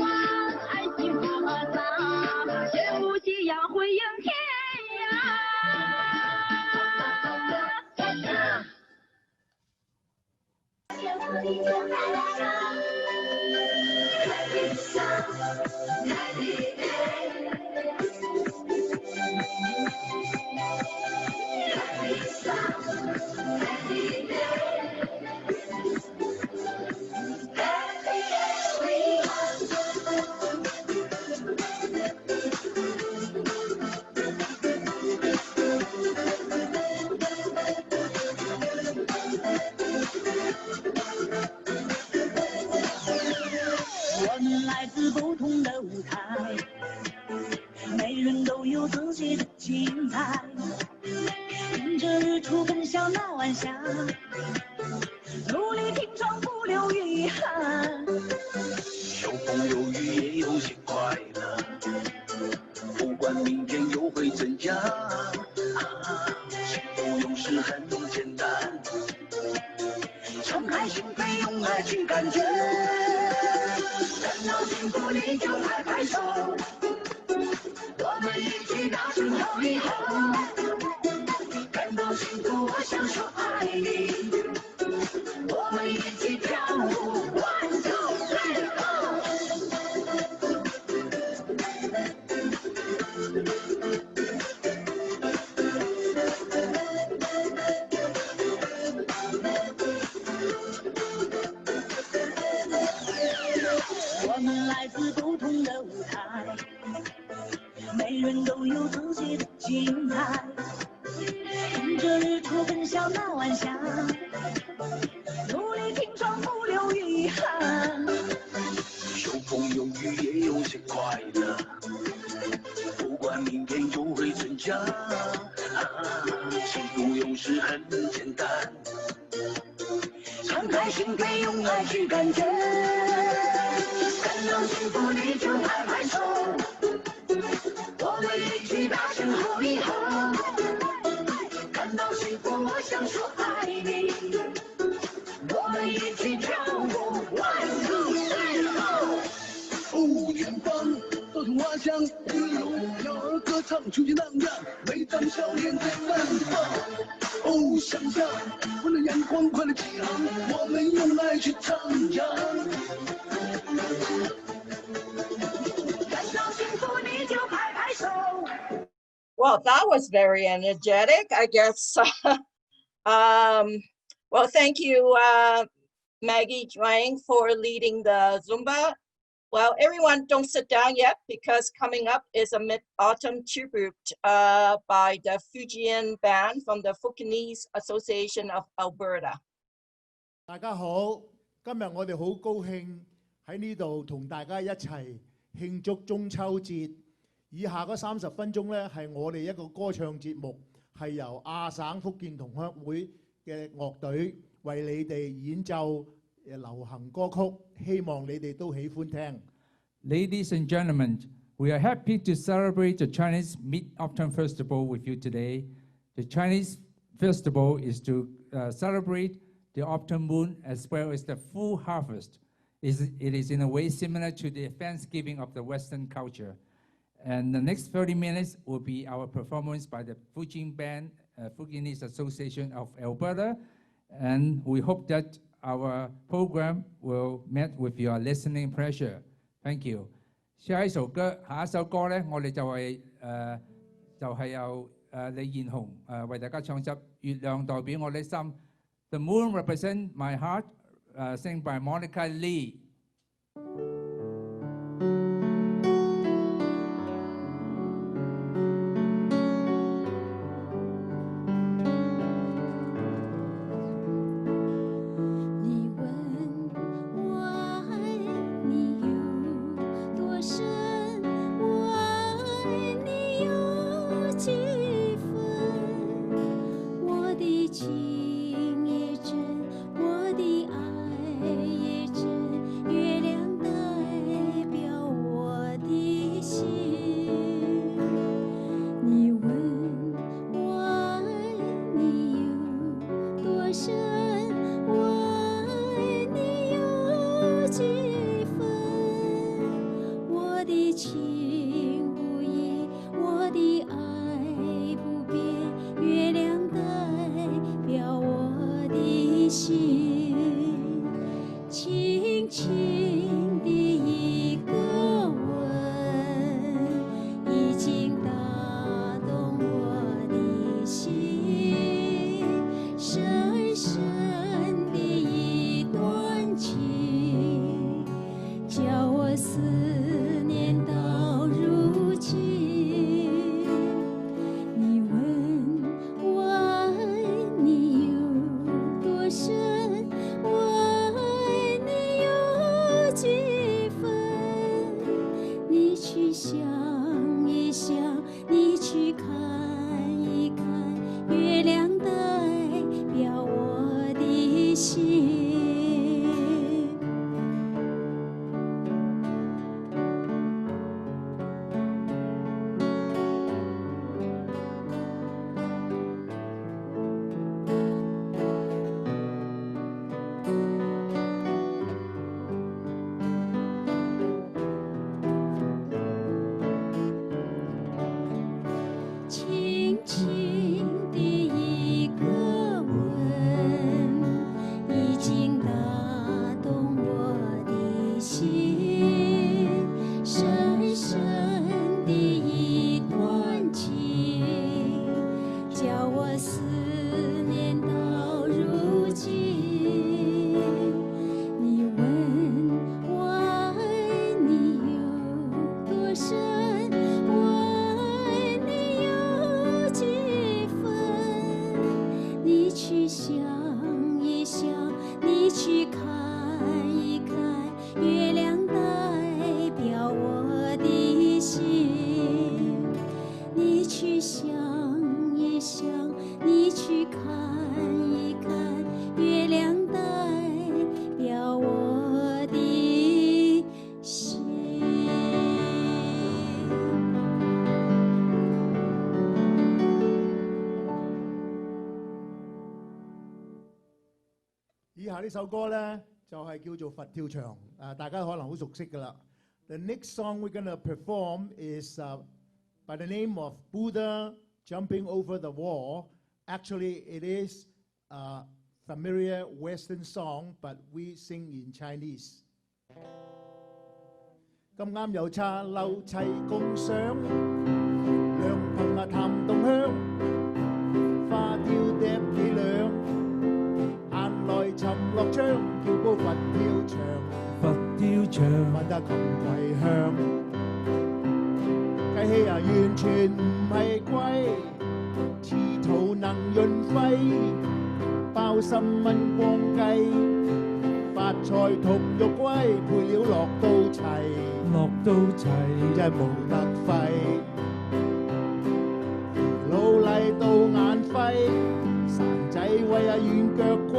爱情多潇洒，全无奇要会有天涯。我们来自不同的舞台，每人都有自己的精彩。迎着日出奔向那晚霞，努力拼装不留遗憾。有风有雨也有些快乐，不管明天又会怎样，幸福有时很简单。敞开心扉，用爱去感觉。看到幸福你就拍拍手，我们一起大声吼一吼。看到幸福我想说爱你，我们一起跳舞 ，1, 2, 3, 我们来自不同的舞台，每人都有自己的精彩。笑难晚霞，努力拼装不留遗憾。有风有雨也有些快乐，不管明天就会增加。幸福有时很简单，敞开心扉，用爱去感觉。看到幸福你就拍拍手，我们一起大声吼一吼。看到幸福我想说爱你，我们一起跳舞 ，One Two Three Go。哦，远方豆筒花香，鸟儿歌唱，就像那样，每张笑脸在绽放。哦，想象温暖阳光，快乐起航，我们用爱去唱扬。看到幸福你就拍拍手。Well, that was very energetic, I guess. Well, thank you, Maggie Wang, for leading the Zumba. Well, everyone, don't sit down yet, because coming up is a Mid-Autumn tribute by the Fujian band from the Fukienese Association of Alberta. 大家好，今日我哋好高興喺呢度同大家一齊慶祝中秋節。以下嗰30分鐘呢，係我哋一個歌唱節目，係由亞省福建同鄉會嘅樂隊為你哋演奏流行歌曲，希望你哋都喜歡聽。Ladies and gentlemen, we are happy to celebrate the Chinese Mid-Autumn Festival with you today. The Chinese festival is to celebrate the autumn moon as well as the full harvest. It is in a way similar to the Thanksgiving of the Western culture. And the next 30 minutes will be our performance by the Fujian band, Fukienese Association of Alberta. And we hope that our program will meet with your listening pleasure. Thank you. 下一首歌呢，我哋就係由李彥宏為大家唱輯《月亮代表我的心》。The moon represents my heart, sung by Monica Lee. 亲下呢首歌咧就係叫做佛跳牆，大家可能好熟悉噶啦。The next song we're gonna perform is by the name of Buddha Jumping Over the Wall. Actually, it is a familiar Western song, but we sing in Chinese. 咁啱有茶樓齊共賞，良朋談動香，花雕疊幾兩，眼來尋樂章，叫煲佛跳牆，佛跳牆聞得咁桂香，雞氣完全唔係龜，似桃能潤肺，包心炆光雞。發菜同肉龜配料落到齊，落到齊真係冇得揮。老嚟到眼揮，散仔喂軟腳龜，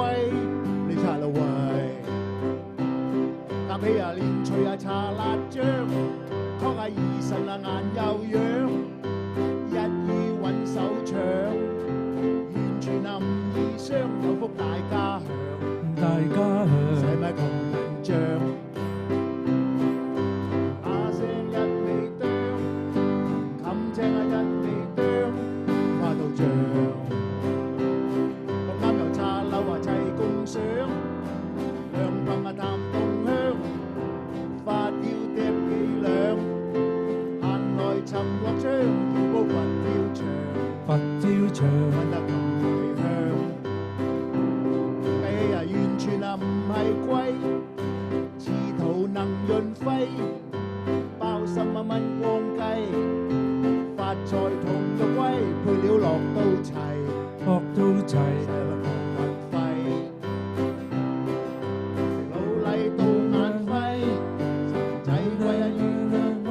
你擦啦喂。搭起連隨搽辣醬，湯兒神顏又樣，一於揾手搶，完全唔異相，有福大家享。大家響，使乜咁緊張？那聲一味啄，冚正一味啄，花到脹。咁啱又茶樓齊共賞，良朋談動香，花雕疊幾兩，閒來尋樂章，叫煲佛跳牆，佛跳牆聞得咁桂香。完全唔係龜，似桃能潤肺，包心炆光雞，發菜同肉龜，配料落到齊，落到齊，使乜咁運費？老嚟到眼揮，神仔龜軟腳龜，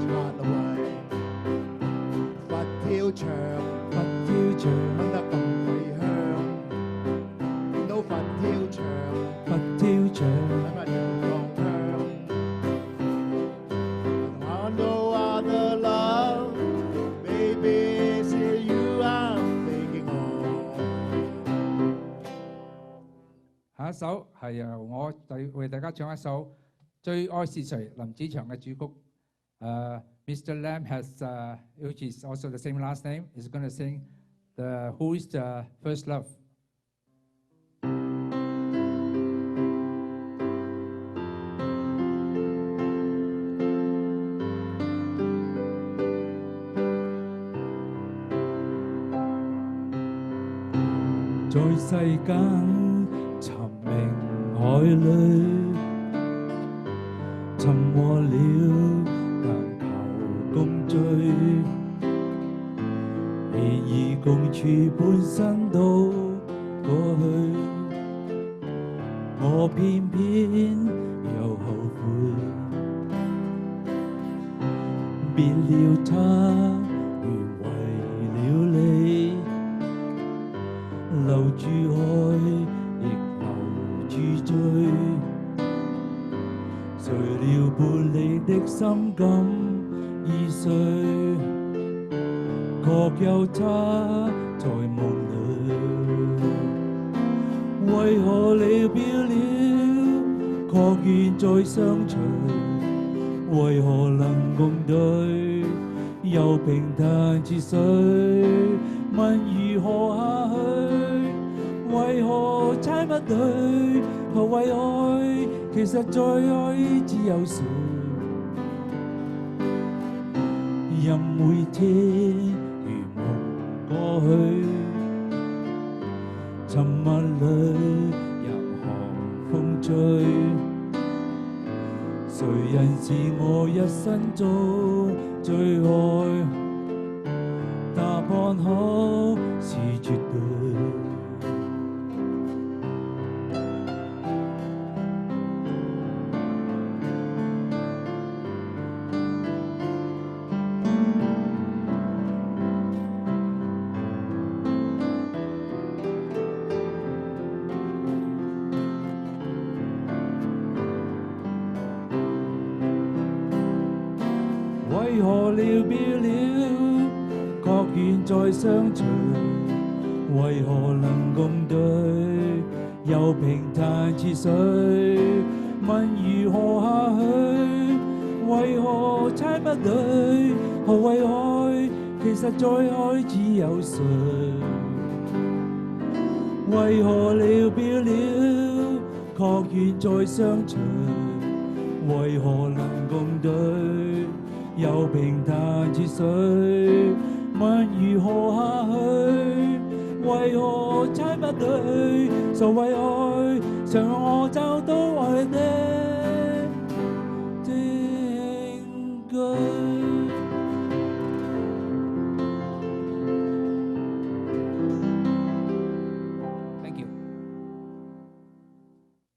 擦啦喂，佛跳牆，佛跳牆聞得咁桂香。佛跳牆，佛跳牆，使乜要撞牆 ？I know other love, baby, say you are thinking of。下一首係由我為大家唱一首《最愛是誰》林子祥嘅主曲。Mr. Lam has, which is also the same last name, is going to sing the Who is the First Love。在世間尋名海裏，沉沒了但求共聚，然而共處半生都過去，我偏偏又後悔，別了他，原為了你。留住愛，亦留住醉。誰料伴你的心感已碎，確有他在夢裏。為何離別了，確願再相隨？為何能共對，又平淡似水？問如何下去？為何猜不對？何謂愛？其實再愛只有誰？任每天如夢過去，沉默裏任寒風吹。誰人是我一生中最愛？答案可是絕對。為何了別了，確願再相隨？為何能共對，又平淡似水。問如何下去？為何猜不對？何謂愛？其實再愛只有誰？為何了別了，確願再相隨？為何能共對？又平淡似水。問如何下去？為何猜不對？所謂愛，常讓我找到愛的證據。Thank you.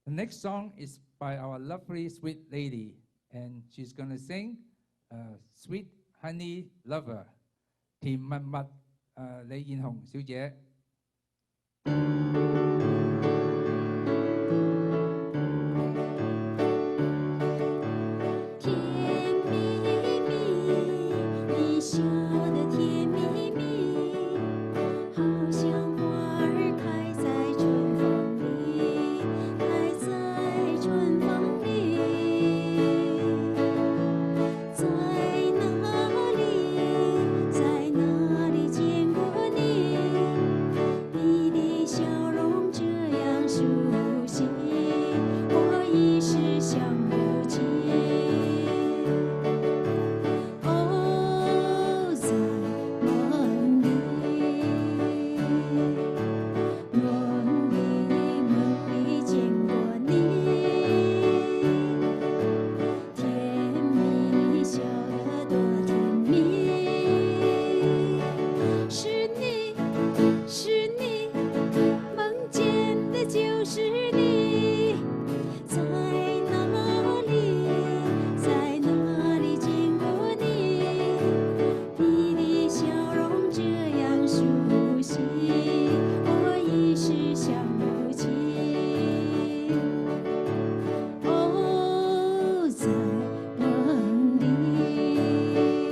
The next song is by our lovely sweet lady, and she's gonna sing Sweet Honey Lover. 甜蜜蜜李燕紅小姐。甜蜜蜜，你笑得甜蜜蜜，好像花儿开在春风里，开在春风里。在哪里，在哪里见过你？你的笑容这样熟悉，我一时想不起。哦，在梦里，梦里，梦里见过你，甜蜜，你笑得多甜蜜。是你，是你，梦见的就是你。在哪里，在哪里见过你？你的笑容这样熟悉，我一时想不起。哦，在梦里。在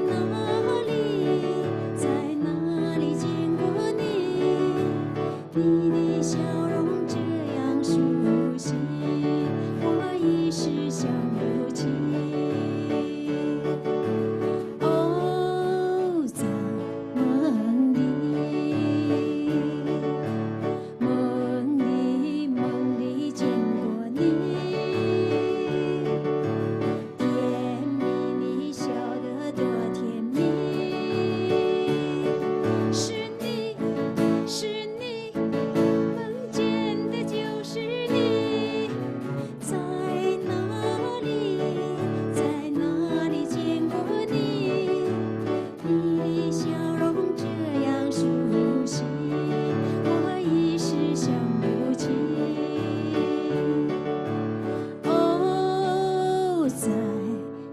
哪里，在哪里见过你？你的笑容这样熟悉，我一时想不起。哦，在梦里，梦里，梦里见过你。甜蜜，你笑得多甜蜜。是你，是你，梦见的就是你。在哪里，在哪里见过你？你的笑容这样熟悉，我一时想不起。哦，在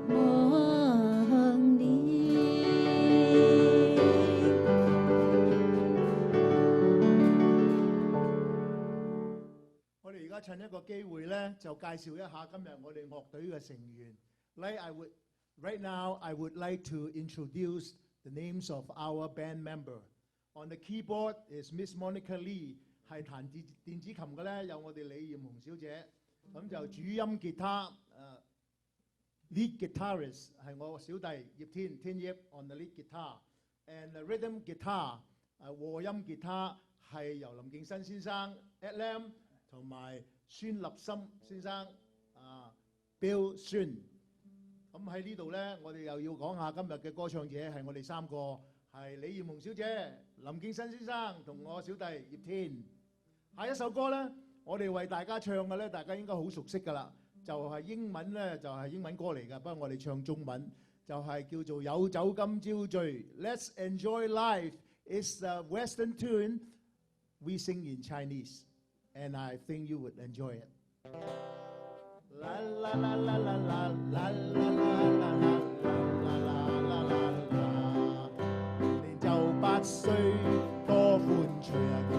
梦里。我哋而家趁一個機會咧，就介紹一下今日我哋樂隊嘅成員。Right now, I would like to introduce the names of our band member. On the keyboard is Miss Monica Lee， 係彈電子琴嘅咧，有我哋李艷紅小姐。咁就主音吉他lead guitarist 係我小弟葉天葉 on the lead guitar，and the rhythm guitar 和音吉他係由林敬新先生 Ed Lam 同埋孫立森先生Bill 孫。咁喺呢度咧，我哋又要講下今日嘅歌唱者係我哋三個，係李艷紅小姐、林敬新先生同我小弟葉天。下一首歌咧，我哋為大家唱嘅咧，大家應該好熟悉㗎啦，就係英文咧，就係英文歌嚟㗎，不過我哋唱中文就係叫做有酒今朝醉 ，Let's enjoy life. It's a Western tune. We sing in Chinese, and I think you would enjoy it. La la la la la la la la la la la la la. 年就8歲，多歡趣啊！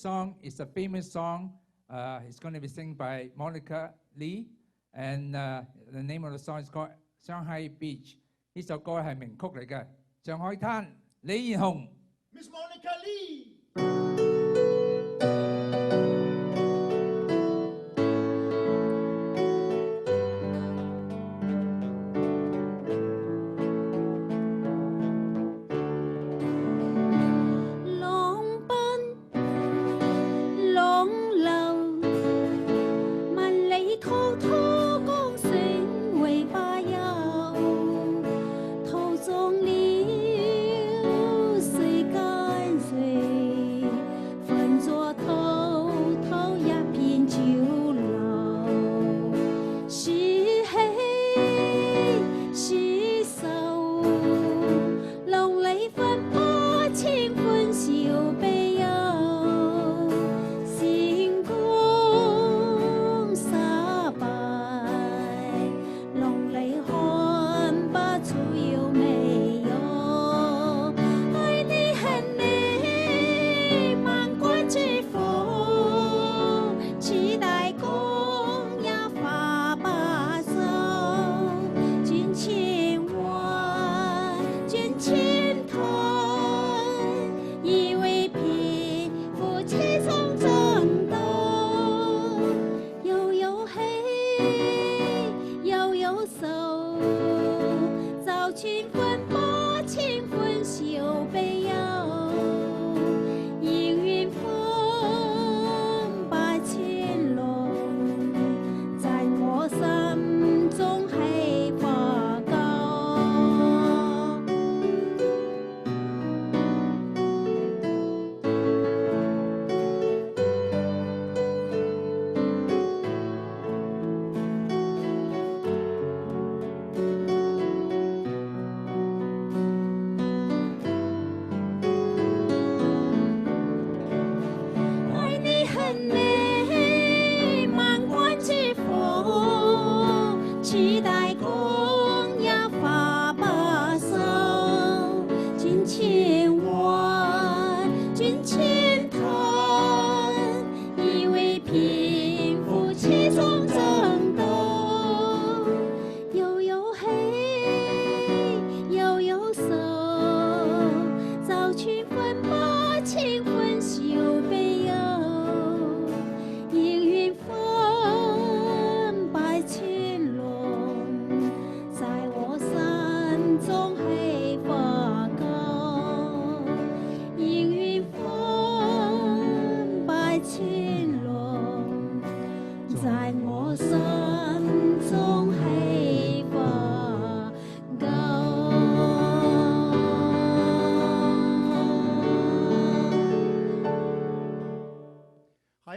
song is a famous song. It's going to be sung by Monica Lee, and the name of the song is called Shanghai Beach. 呢首歌係名曲嚟嘅，上海灘李彥宏。Miss Monica Lee。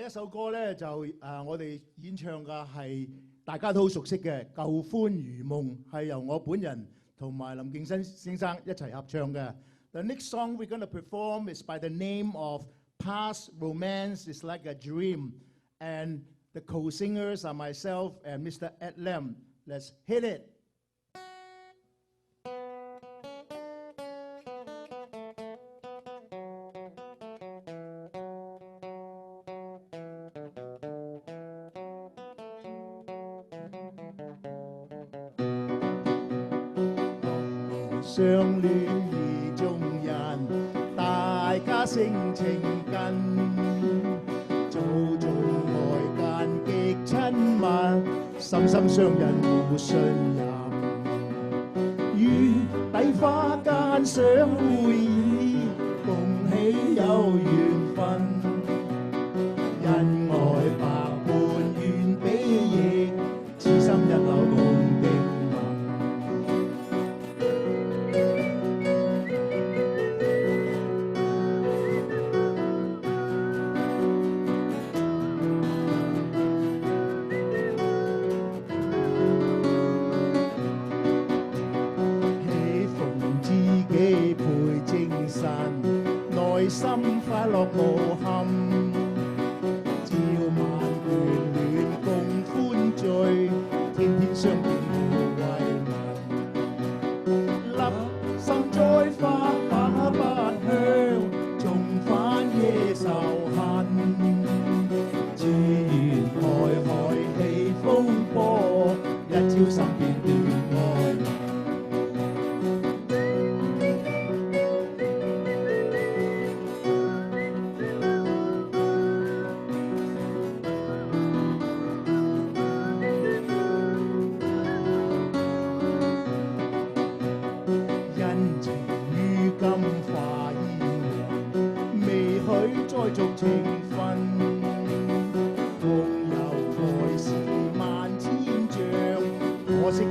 一首歌咧就我哋演唱嘅係大家都好熟悉嘅《舊歡如夢》，係由我本人同埋林敬新先生一齊合唱嘅。The next song we're going to perform is by the name of Past Romance is Like a Dream, and the co-singers are myself and Mr. Ed Lam. Let's hit it.相戀意中人，大家性情近，做做外間極親密，心心相印互信任。於底花間相會意，共喜有緣分。恩愛百般願比翼，痴心一縷共定。內心快樂無憾，朝晚眷戀共歡聚，天天相見互慰問。立心再發把不香，重返夜仇恨。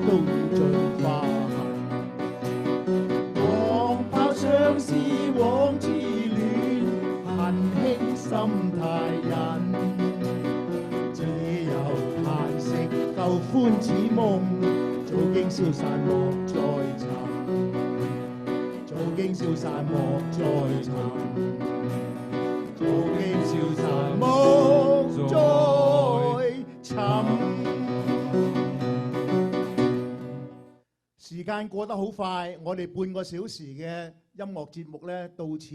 都要盡化黃炮相思往之戀，恨輕心太忍。這又嘆息舊歡似夢，早經消散莫再尋。早經消散莫再尋。早經消散莫再尋。時間過得好快，我哋半個小時嘅音樂節目咧，到此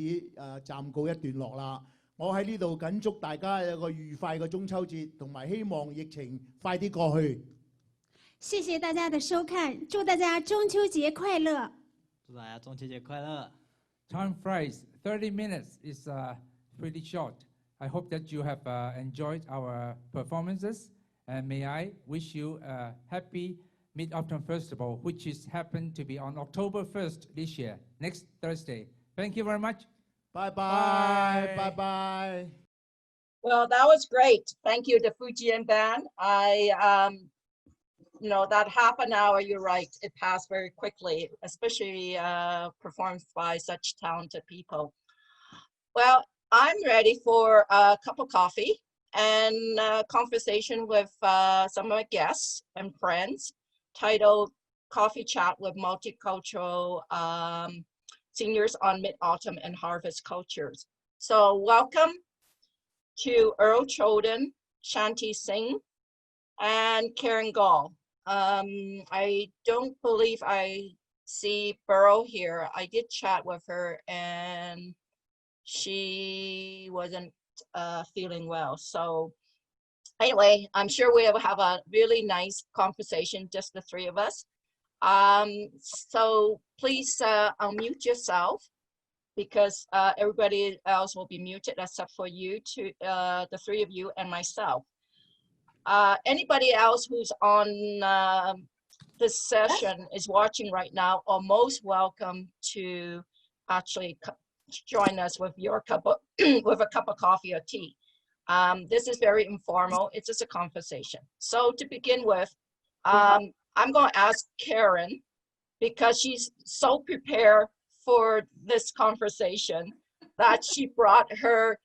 暫告一段落啦。我喺呢度緊祝大家有個愉快嘅中秋節，同埋希望疫情快啲過去。謝謝大家的收看，祝大家中秋節快樂！祝大家中秋節快樂！ Time flies. 30 minutes is pretty short. I hope that you have enjoyed our performances, and may I wish you a happy Mid-Autumn Festival, which is happened to be on October 1st this year, next Thursday. Thank you very much. Bye-bye. Bye-bye. Well, that was great. Thank you, the Fujian band. You know, that half an hour, you're right, it passed very quickly, especially performed by such talented people. Well, I'm ready for a cup of coffee and a conversation with some of my guests and friends, titled Coffee Chat with Multicultural Seniors on Mid-Autumn and Harvest Cultures. So welcome to Earl Choden, Shanti Singh, and Karen Gall. I don't believe I see Burrow here. I did chat with her and she wasn't feeling well. So anyway, I'm sure we'll have a really nice conversation, just the three of us. So please unmute yourself, because everybody else will be muted except for you two, the three of you and myself. Anybody else who's on this session is watching right now are most welcome to actually join us with your cup of with a cup of coffee or tea. This is very informal. It's just a conversation. So to begin with, I'm going to ask Karen, because she's so prepared for this conversation that she brought her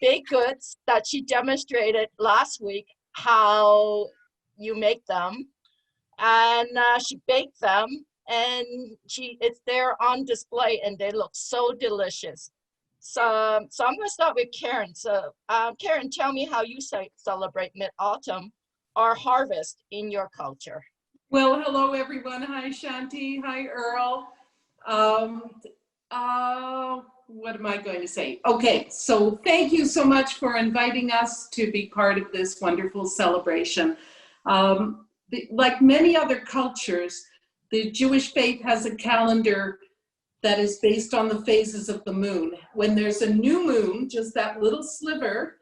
baked goods that she demonstrated last week how you make them, and she baked them, and it's there on display, and they look so delicious. So I'm going to start with Karen. So Karen, tell me how you celebrate Mid-Autumn or harvest in your culture. Well, hello everyone. Hi Shanti. Hi Earl. What am I going to say? Okay, so thank you so much for inviting us to be part of this wonderful celebration. Like many other cultures, the Jewish faith has a calendar that is based on the phases of the moon. When there's a new moon, just that little sliver,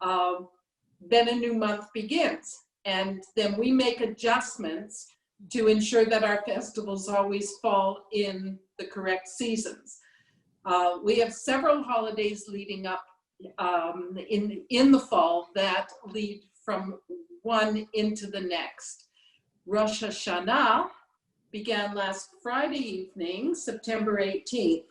then a new month begins. And then we make adjustments to ensure that our festivals always fall in the correct seasons. We have several holidays leading up in the fall that lead from one into the next. Rosh Hashanah began last Friday evening, September 18th.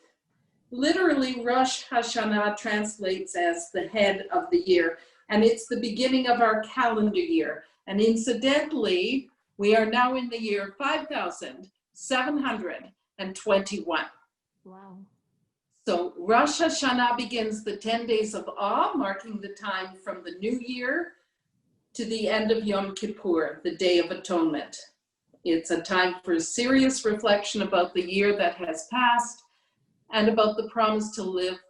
Literally, Rosh Hashanah translates as the head of the year, and it's the beginning of our calendar year. And incidentally, we are now in the year 5721. Wow. So Rosh Hashanah begins the 10 days of awe, marking the time from the new year to the end of Yom Kippur, the Day of Atonement. It's a time for serious reflection about the year that has passed and about the promise to live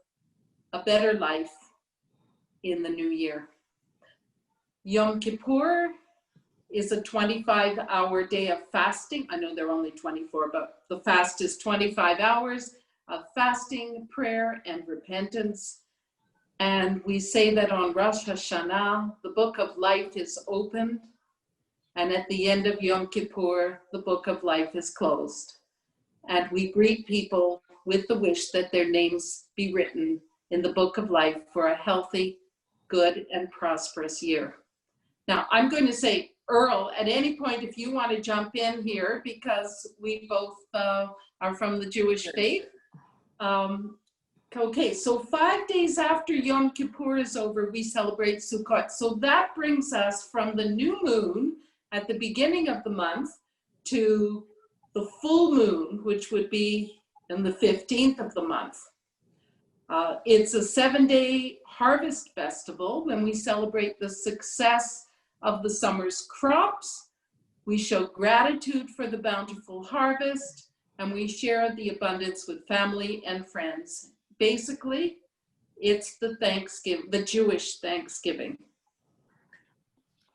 a better life in the new year. Yom Kippur is a 25-hour day of fasting. I know they're only 24, but the fast is 25 hours of fasting, prayer, and repentance. And we say that on Rosh Hashanah, the book of life is opened, and at the end of Yom Kippur, the book of life is closed. And we greet people with the wish that their names be written in the book of life for a healthy, good, and prosperous year. Now, I'm going to say Earl, at any point, if you want to jump in here, because we both are from the Jewish faith. Okay, so 5 days after Yom Kippur is over, we celebrate Sukkot. So that brings us from the new moon at the beginning of the month to the full moon, which would be on the 15th of the month. It's a 7-day harvest festival when we celebrate the success of the summer's crops. We show gratitude for the bountiful harvest, and we share the abundance with family and friends. Basically, it's the Thanksgiving, the Jewish Thanksgiving.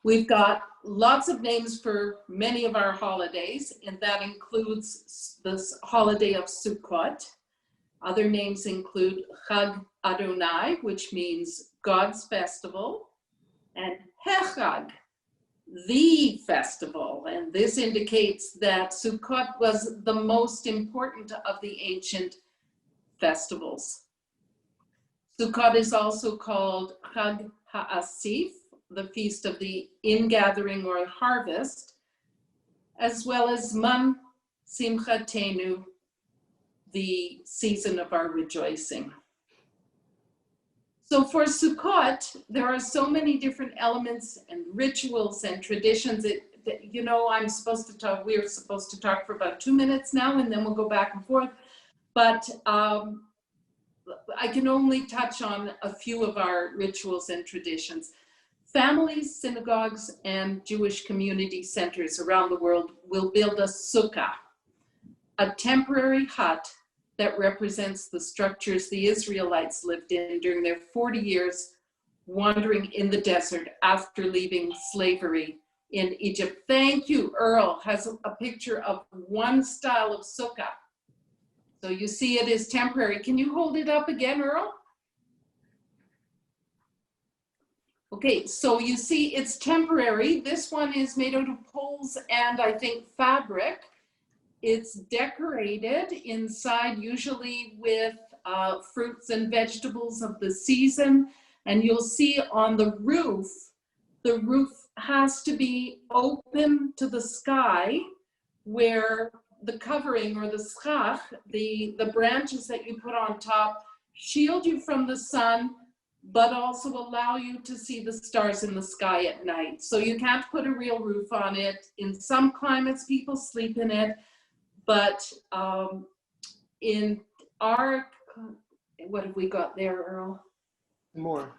We've got lots of names for many of our holidays, and that includes this holiday of Sukkot. Other names include Chag Adonai, which means God's festival, and Hechag, the festival. And this indicates that Sukkot was the most important of the ancient festivals. Sukkot is also called Chag HaAsif, the feast of the ingathering or harvest, as well as Man Simchatenu, the season of our rejoicing. So for Sukkot, there are so many different elements and rituals and traditions. You know, we're supposed to talk for about 2 minutes now, and then we'll go back and forth. But I can only touch on a few of our rituals and traditions. Families, synagogues, and Jewish community centers around the world will build a sukkah, a temporary hut that represents the structures the Israelites lived in during their 40 years wandering in the desert after leaving slavery in Egypt. Thank you. Earl has a picture of one style of sukkah. So you see it is temporary. Can you hold it up again, Earl? Okay, so you see it's temporary. This one is made out of poles and I think fabric. It's decorated inside usually with fruits and vegetables of the season. And you'll see on the roof has to be open to the sky, where the covering or the schach, the branches that you put on top, shield you from the sun, but also allow you to see the stars in the sky at night. So you can't put a real roof on it. In some climates, people sleep in it. But in our, what have we got there, Earl? More,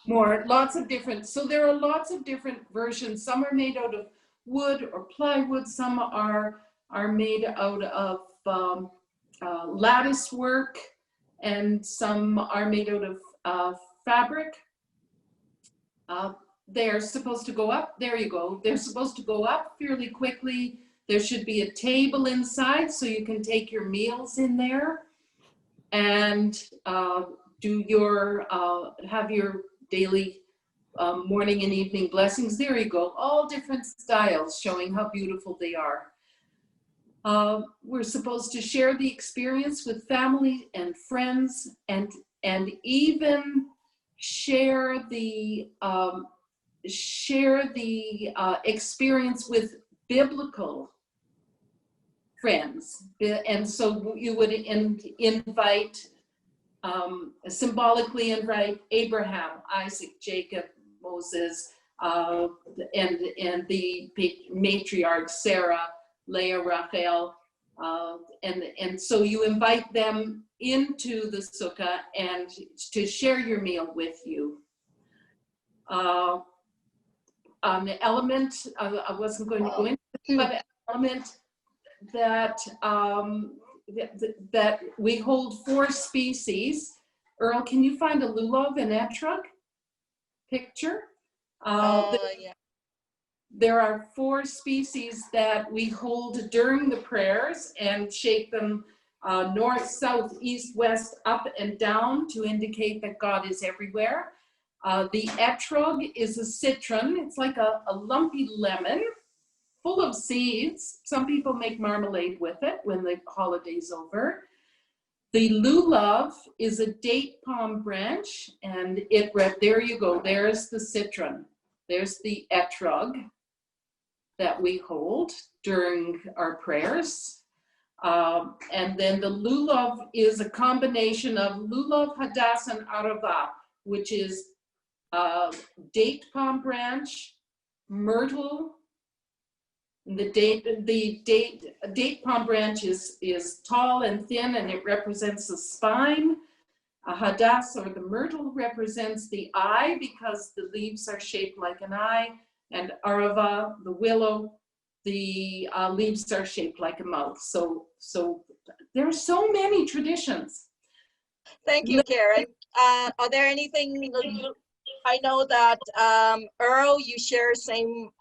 lots of different. So there are lots of different versions. Some are made out of wood or plywood. Some are made out of lattice work, and some are made out of fabric. They're supposed to go up. There you go. They're supposed to go up fairly quickly. There should be a table inside so you can take your meals in there and do your, have your daily morning and evening blessings. There you go. All different styles showing how beautiful they are. We're supposed to share the experience with family and friends, and even share the experience with biblical friends. And so you would invite, symbolically invite Abraham, Isaac, Jacob, Moses, and the matriarchs, Sarah, Leah, Rachel, and so you invite them into the sukkah and to share your meal with you. An element, I wasn't going to go into this, but an element that that we hold 4 species. Earl, can you find a lulav and etrog picture? Yeah. There are 4 species that we hold during the prayers and shake them north, south, east, west, up and down to indicate that God is everywhere. The etrog is a citron. It's like a lumpy lemon full of seeds. Some people make marmalade with it when the holiday's over. The lulav is a date palm branch, and there you go. There's the citron. There's the etrog. that we hold during our prayers. And then the lulav is a combination of lulav, hadass, and arava, which is date palm branch, myrtle. The date palm branch is tall and thin, and it represents the spine. A hadass, or the myrtle, represents the eye because the leaves are shaped like an eye. And arava, the willow, the leaves are shaped like a mouth. So there are so many traditions. Thank you, Karen. Are there anything I know that Earl, you share same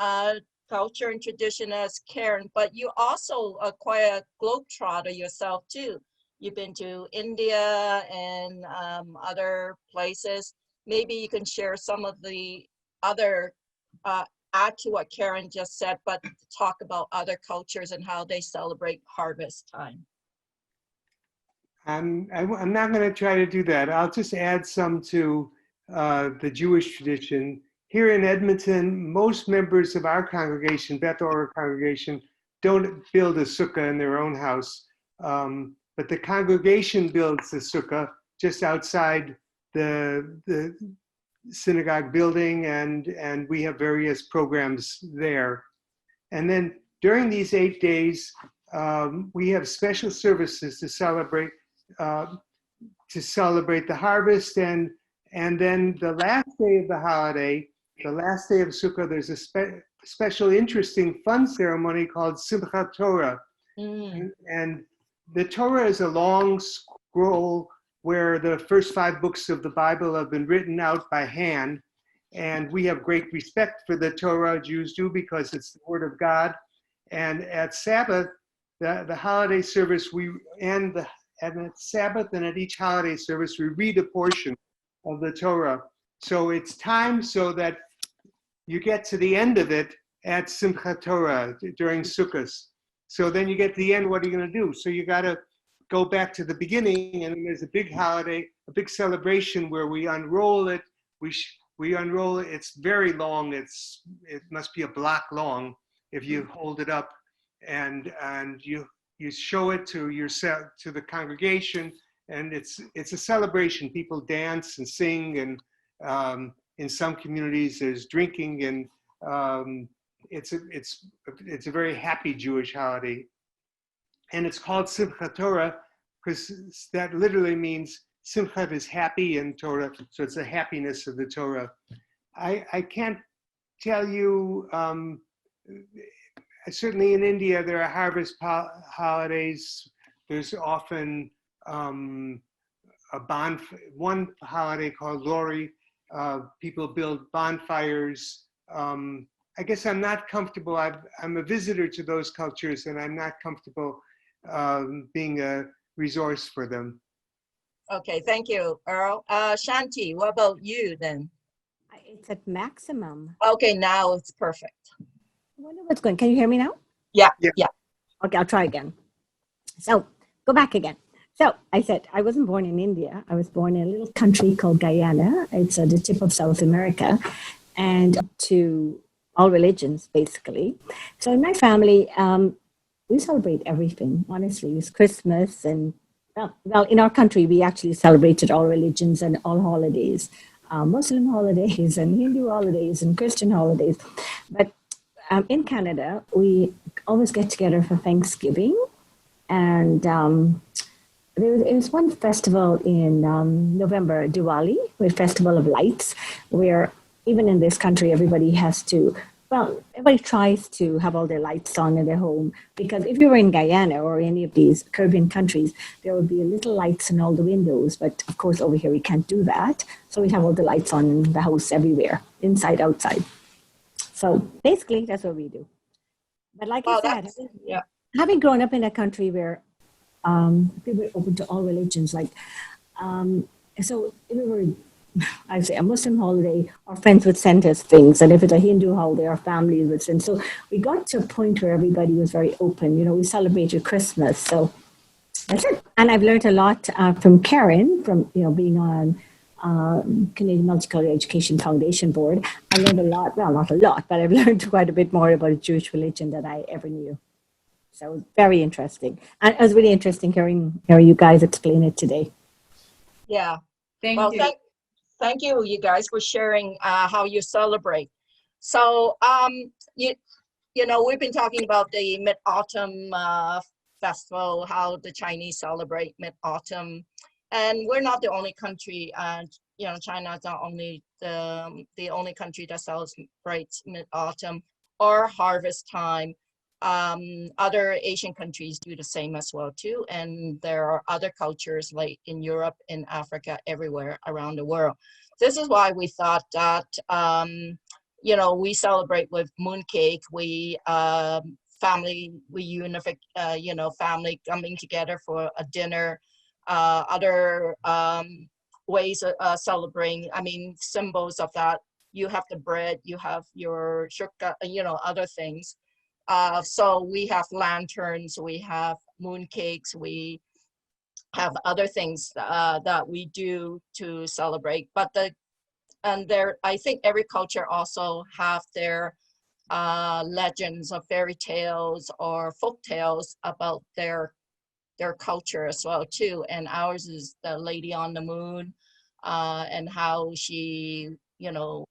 culture and tradition as Karen, but you also are quite a globetrotter yourself too. You've been to India and other places. Maybe you can share some of the other, add to what Karen just said, but talk about other cultures and how they celebrate harvest time. I'm not going to try to do that. I'll just add some to the Jewish tradition. Here in Edmonton, most members of our congregation, Beth Orr congregation, don't build a sukkah in their own house. But the congregation builds the sukkah just outside the synagogue building, and we have various programs there. And then during these 8 days, we have special services to celebrate the harvest, and then the last day of the holiday, the last day of Sukkah, there's a special, interesting, fun ceremony called Simchat Torah. And the Torah is a long scroll where the first 5 books of the Bible have been written out by hand. And we have great respect for the Torah, Jews do, because it's the Word of God. And at Sabbath, the holiday service, at Sabbath and at each holiday service, we read a portion of the Torah. So it's time so that you get to the end of it at Simchat Torah during Sukkot. So then you get to the end, what are you going to do? So you got to go back to the beginning, and then there's a big holiday, a big celebration where we unroll it. We unroll it. It's very long. It must be a block long if you hold it up, and you show it to yourself, to the congregation, and it's a celebration. People dance and sing, and in some communities there's drinking, and it's a very happy Jewish holiday. And it's called Simchat Torah because that literally means Simchat is happy in Torah, so it's the happiness of the Torah. I can't tell you, certainly in India there are harvest holidays. There's often one holiday called Lori. People build bonfires. I guess I'm not comfortable. I'm a visitor to those cultures, and I'm not comfortable being a resource for them. Okay, thank you, Earl. Shanti, what about you then? It's at maximum. Okay, now it's perfect. I wonder what's going. Can you hear me now? Yeah. Okay, I'll try again. So go back again. So I said I wasn't born in India. I was born in a little country called Guyana. It's at the tip of South America, and to all religions, basically. So in my family, we celebrate everything, honestly. It's Christmas, and well, in our country, we actually celebrated all religions and all holidays, Muslim holidays and Hindu holidays and Christian holidays. But in Canada, we always get together for Thanksgiving. And there was one festival in November, Diwali, a festival of lights, where even in this country, everybody tries to have all their lights on in their home, because if you were in Guyana or any of these Caribbean countries, there would be little lights in all the windows. But of course, over here, we can't do that. So we have all the lights on in the house everywhere, inside, outside. So basically, that's what we do. But like I said, having grown up in a country where people are open to all religions, so if we were, I say, a Muslim holiday, our friends would send us things, and if it's a Hindu holiday, our families would send. So we got to a point where everybody was very open. We celebrated Christmas. So that's it. And I've learned a lot from Karen, from being on Canadian Multicultural Education Foundation Board. I learned a lot, well, not a lot, but I've learned quite a bit more about Jewish religion than I ever knew. So it was very interesting. And it was really interesting hearing you guys explain it today. Yeah. Thank you. Thank you, you guys, for sharing how you celebrate. So, you know, we've been talking about the Mid-Autumn Festival, how the Chinese celebrate Mid-Autumn. And we're not the only country, you know, China is not only the only country that celebrates Mid-Autumn or harvest time. Other Asian countries do the same as well too. And there are other cultures like in Europe, in Africa, everywhere around the world. This is why we thought that, you know, we celebrate with Mooncake. We family reunify, you know, family coming together for a dinner. Other ways of celebrating, I mean, symbols of that. You have the bread, you have your shukka, you know, other things. So we have lanterns, we have mooncakes, we have other things that we do to celebrate. But I think every culture also have their legends or fairy tales or folk tales about their culture as well too. And ours is the Lady on the Moon, and how she, you know,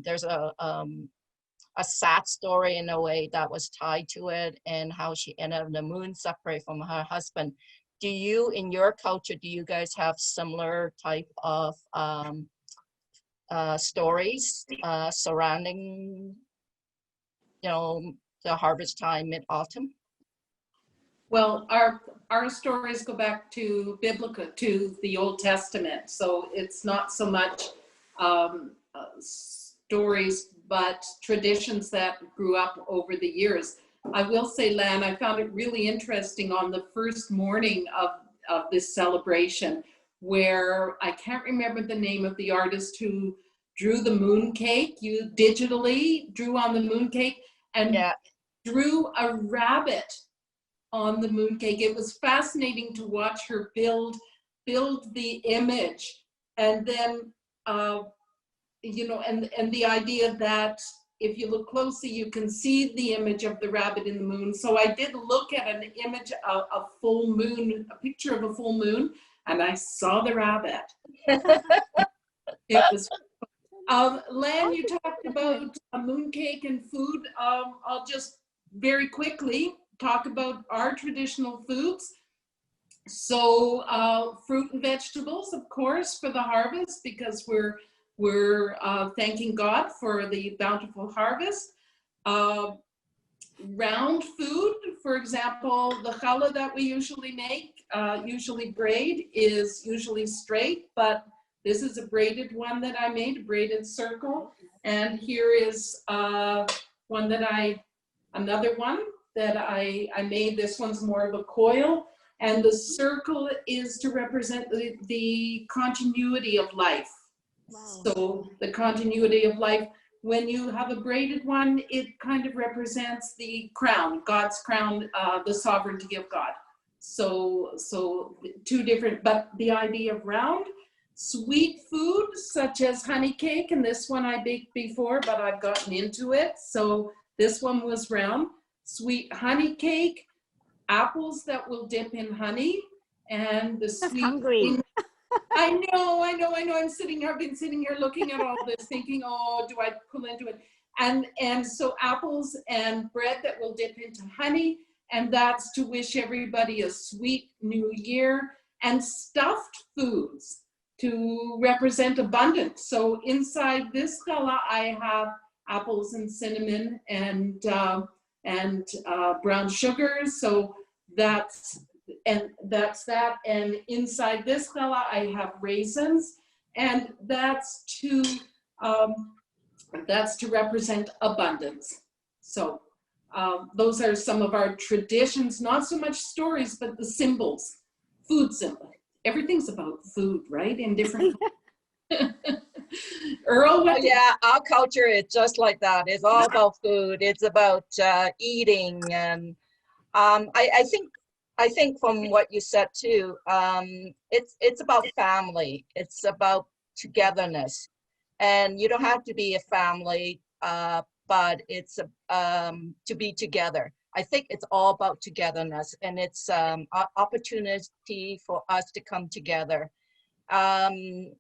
there's a sad story in a way that was tied to it, and how she ended up in the moon separate from her husband. Do you, in your culture, do you guys have similar type of stories surrounding, you know, the harvest time, Mid-Autumn? Well, our stories go back to biblical, to the Old Testament. So it's not so much stories, but traditions that grew up over the years. I will say, Lan, I found it really interesting on the first morning of this celebration, where I can't remember the name of the artist who drew the mooncake. You digitally drew on the mooncake and drew a rabbit on the mooncake. It was fascinating to watch her build the image, and then you know, and the idea that if you look closely, you can see the image of the rabbit in the moon. So I did look at an image of a full moon, a picture of a full moon, and I saw the rabbit. It was Lan, you talked about a mooncake and food. I'll just very quickly talk about our traditional foods. So fruit and vegetables, of course, for the harvest, because we're thanking God for the bountiful harvest. Round food, for example, the challah that we usually make, usually braid, is usually straight, but this is a braided one that I made, a braided circle. And here is another one that I made. This one's more of a coil. And the circle is to represent the continuity of life. Wow. So the continuity of life. When you have a braided one, it kind of represents the crown, God's crown, the sovereignty of God. So two different, but the idea of round. Sweet food, such as honey cake, and this one I baked before, but I've gotten into it. So this one was round. Sweet honey cake, apples that will dip in honey, and the sweet. Hungry. I know. I've been sitting here looking at all this, thinking, oh, do I pull into it? And so apples and bread that will dip into honey, and that's to wish everybody a sweet new year. And stuffed foods to represent abundance. So inside this challah, I have apples and cinnamon and brown sugar. So that's that. And inside this challah, I have raisins, and that's to represent abundance. So those are some of our traditions, not so much stories, but the symbols, food symbol. Everything's about food, right? In different. Earl, oh, yeah, our culture is just like that. It's all about food. It's about eating, and I think from what you said too, it's about family. It's about togetherness. And you don't have to be a family, but it's to be together. I think it's all about togetherness, and it's an opportunity for us to come together. And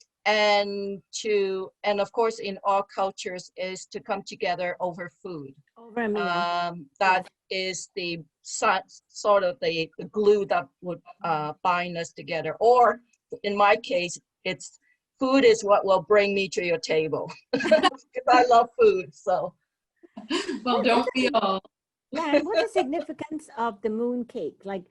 of course, in all cultures, is to come together over food. Over a meal. That is the sort of the glue that would bind us together. Or in my case, it's food is what will bring me to your table, because I love food. So, well, don't we all? Lan, what's the significance of the mooncake? Like,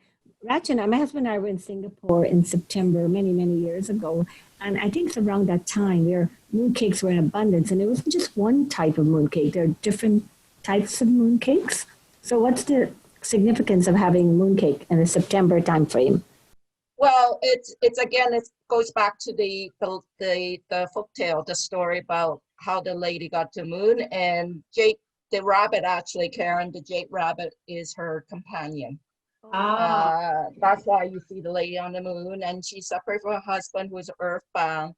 Rach and I, my husband and I were in Singapore in September many, many years ago. And I think it's around that time where mooncakes were in abundance. And it wasn't just one type of mooncake. There are different types of mooncakes. So what's the significance of having mooncake in the September timeframe? Well, it's again, it goes back to the folktale, the story about how the lady got to moon, and Jade, the rabbit, actually, Karen, the jade rabbit, is her companion. That's why you see the lady on the moon, and she's separated from her husband, who is earthbound.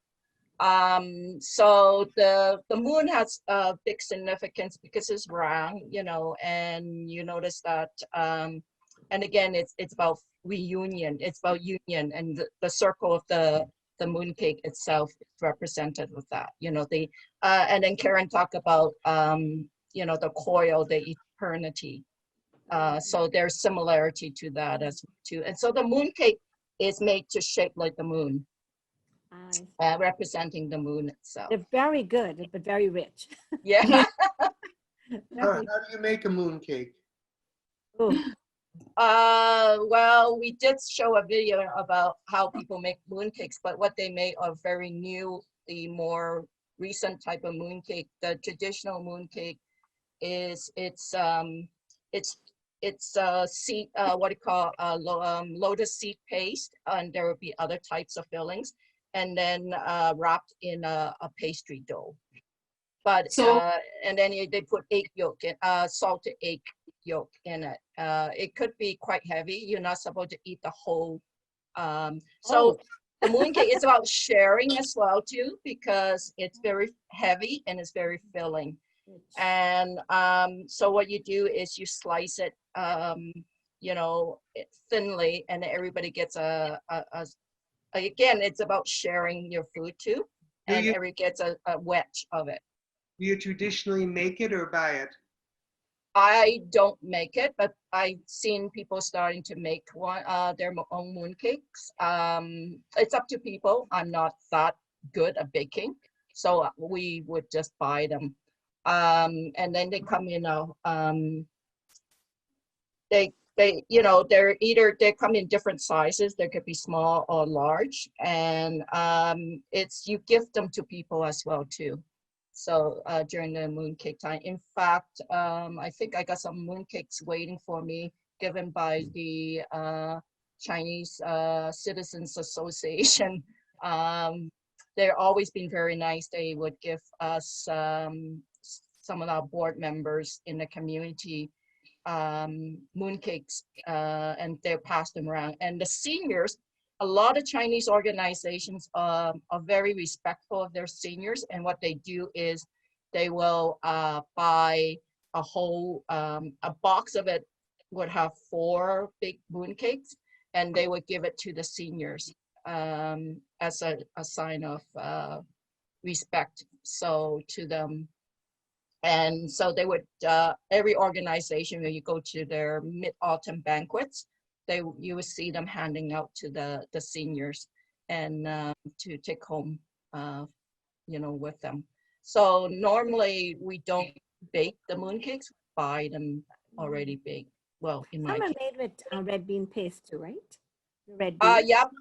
So the moon has a big significance because it's Wang, you know, and you notice that, and again, it's about reunion, it's about union, and the circle of the mooncake itself is represented with that, you know, and then Karen talked about, you know, the coil, the eternity. So there's similarity to that as well too. And so the mooncake is made to shape like the moon, representing the moon itself. They're very good, but very rich. Yeah. How do you make a mooncake? Well, we did show a video about how people make mooncakes, but what they make are very new, the more recent type of mooncake. The traditional mooncake is it's seed, what do you call, lotus seed paste, and there will be other types of fillings, and then wrapped in a pastry dough. But and then they put egg yolk in, salted egg yolk in it. It could be quite heavy. You're not supposed to eat the whole. So the mooncake is about sharing as well too, because it's very heavy and it's very filling. And so what you do is you slice it, you know, thinly, and everybody gets again, it's about sharing your food too, and everybody gets a wedge of it. Do you traditionally make it or buy it? I don't make it, but I've seen people starting to make their own mooncakes. It's up to people. I'm not that good at baking, so we would just buy them. And then they come in they you know, they come in different sizes. They could be small or large, and you gift them to people as well too. So during the mooncake time, in fact, I think I got some mooncakes waiting for me, given by the Chinese Citizens Association. They've always been very nice. They would give us some of our board members in the community mooncakes, and they pass them around. And the seniors, a lot of Chinese organizations are very respectful of their seniors, and what they do is they will buy a whole, a box of it would have 4 big mooncakes, and they would give it to the seniors as a sign of respect, so to them. And so they would, every organization, when you go to their mid-autumn banquets, you will see them handing out to the seniors and to take home, you know, with them. So normally we don't bake the mooncakes, buy them already baked. Well, in my case. Some are made with red bean paste too, right? Red bean. Yep.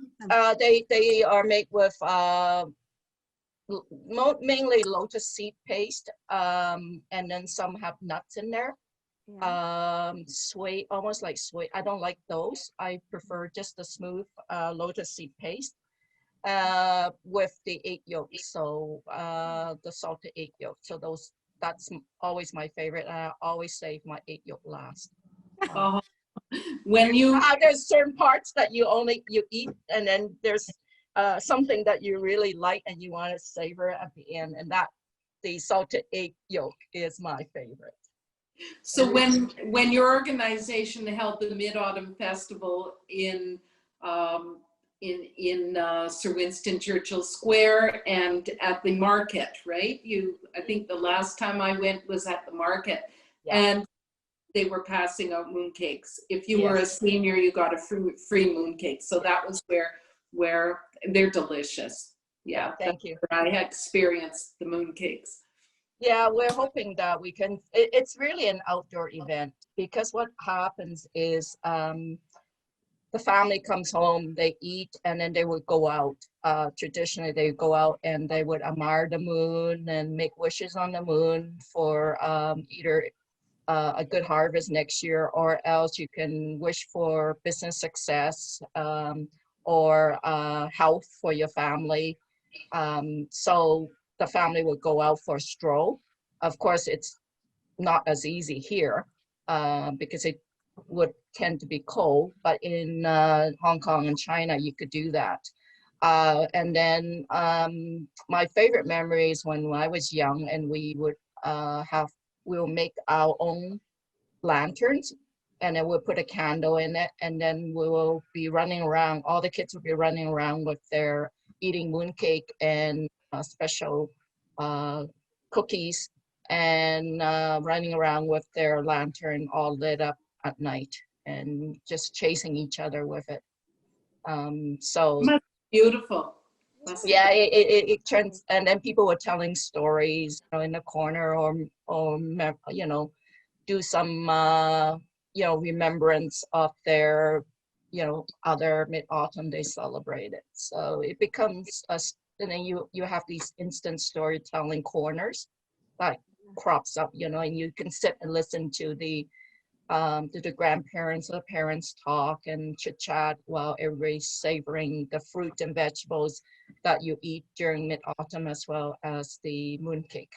They are made with mainly lotus seed paste, and then some have nuts in there. Yeah. Sway, almost like sway. I don't like those. I prefer just the smooth lotus seed paste with the egg yolk. So the salted egg yolk. So that's always my favorite. I always save my egg yolk last. When you there's certain parts that you eat, and then there's something that you really like and you want to savor at the end, and that the salted egg yolk is my favorite. So when your organization held the Mid-Autumn Festival in Sir Winston Churchill Square and at the market, right? I think the last time I went was at the market, and they were passing out mooncakes. If you were a senior, you got a free mooncake. So that was where they're delicious. Yeah, thank you. I had experienced the mooncakes. Yeah, we're hoping that we can, it's really an outdoor event, because what happens is the family comes home, they eat, and then they would go out. Traditionally, they go out and they would admire the moon and make wishes on the moon for either a good harvest next year, or else you can wish for business success or health for your family. So the family would go out for a stroll. Of course, it's not as easy here because it would tend to be cold, but in Hong Kong and China, you could do that. And then my favorite memory is when I was young and we would we'll make our own lanterns, and then we'll put a candle in it, and then we will be running around. All the kids will be running around with their eating mooncake and special cookies, and running around with their lantern all lit up at night and just chasing each other with it. So beautiful. Yeah, it turns, and then people were telling stories, you know, in the corner, or you know, do some remembrance of their other Mid-Autumn they celebrated. So it becomes and then you have these instant storytelling corners that crops up, and you can sit and listen to the grandparents or the parents talk and chit chat while everybody's savoring the fruit and vegetables that you eat during Mid-Autumn, as well as the mooncake.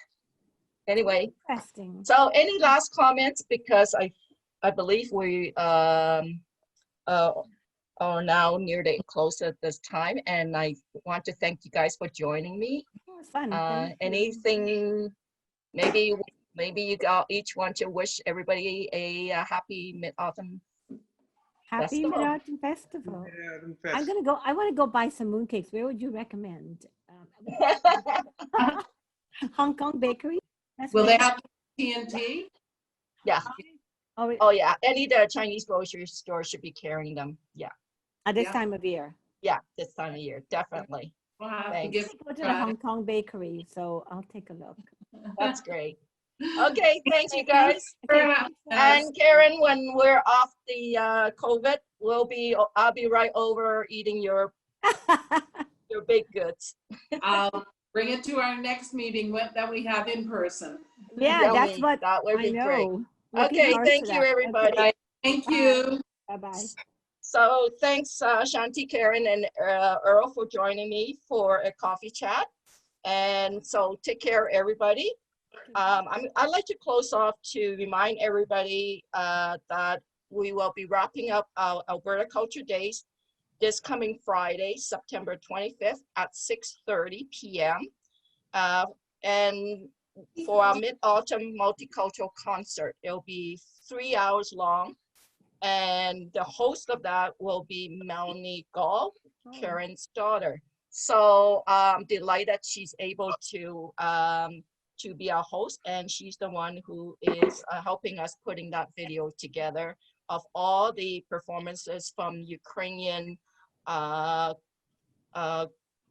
Anyway, interesting. So any last comments? Because I believe we are now near the close at this time, and I want to thank you guys for joining me. It was fun. Anything, maybe you each want to wish everybody a happy Mid-Autumn Happy Festival. Mid-Autumn Festival. I'm gonna go. I want to go buy some mooncakes. Where would you recommend? Hong Kong Bakery. Will they have TNT? Yeah. Oh yeah. Any the Chinese grocery store should be carrying them. Yeah. At this time of year. Yeah, this time of year, definitely. Thanks. I go to the Hong Kong Bakery, so I'll take a look. That's great. Okay, thanks you guys. And Karen, when we're off the COVID, I'll be right over eating your baked goods. I'll bring it to our next meeting that we have in person. Yeah, that's what that would be great. Okay, thank you, everybody. Okay. Thank you. Bye-bye. So thanks, Shanti, Karen, and Earl for joining me for a coffee chat. And so take care, everybody. I'd like to close off to remind everybody that we will be wrapping up our Alberta Culture Days this coming Friday, September 25th at 6:30 p.m. And for our Mid-Autumn Multicultural Concert, it'll be 3 hours long. And the host of that will be Melanie Gall, Karen's daughter. So I'm delighted she's able to be our host, and she's the one who is helping us putting that video together of all the performances from Ukrainian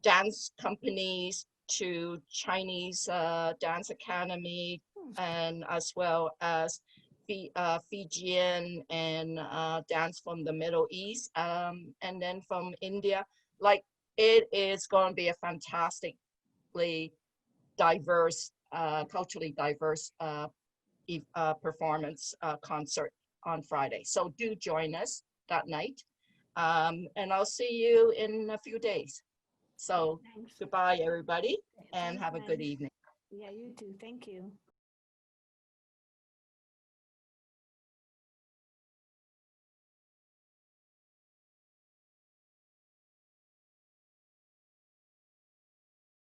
dance companies to Chinese dance academy, and as well as Fijian and dance from the Middle East, and then from India. Like, it is going to be a fantastically diverse, culturally diverse performance concert on Friday. So do join us that night. And I'll see you in a few days. So goodbye, everybody, and have a good evening. Yeah, you too. Thank you.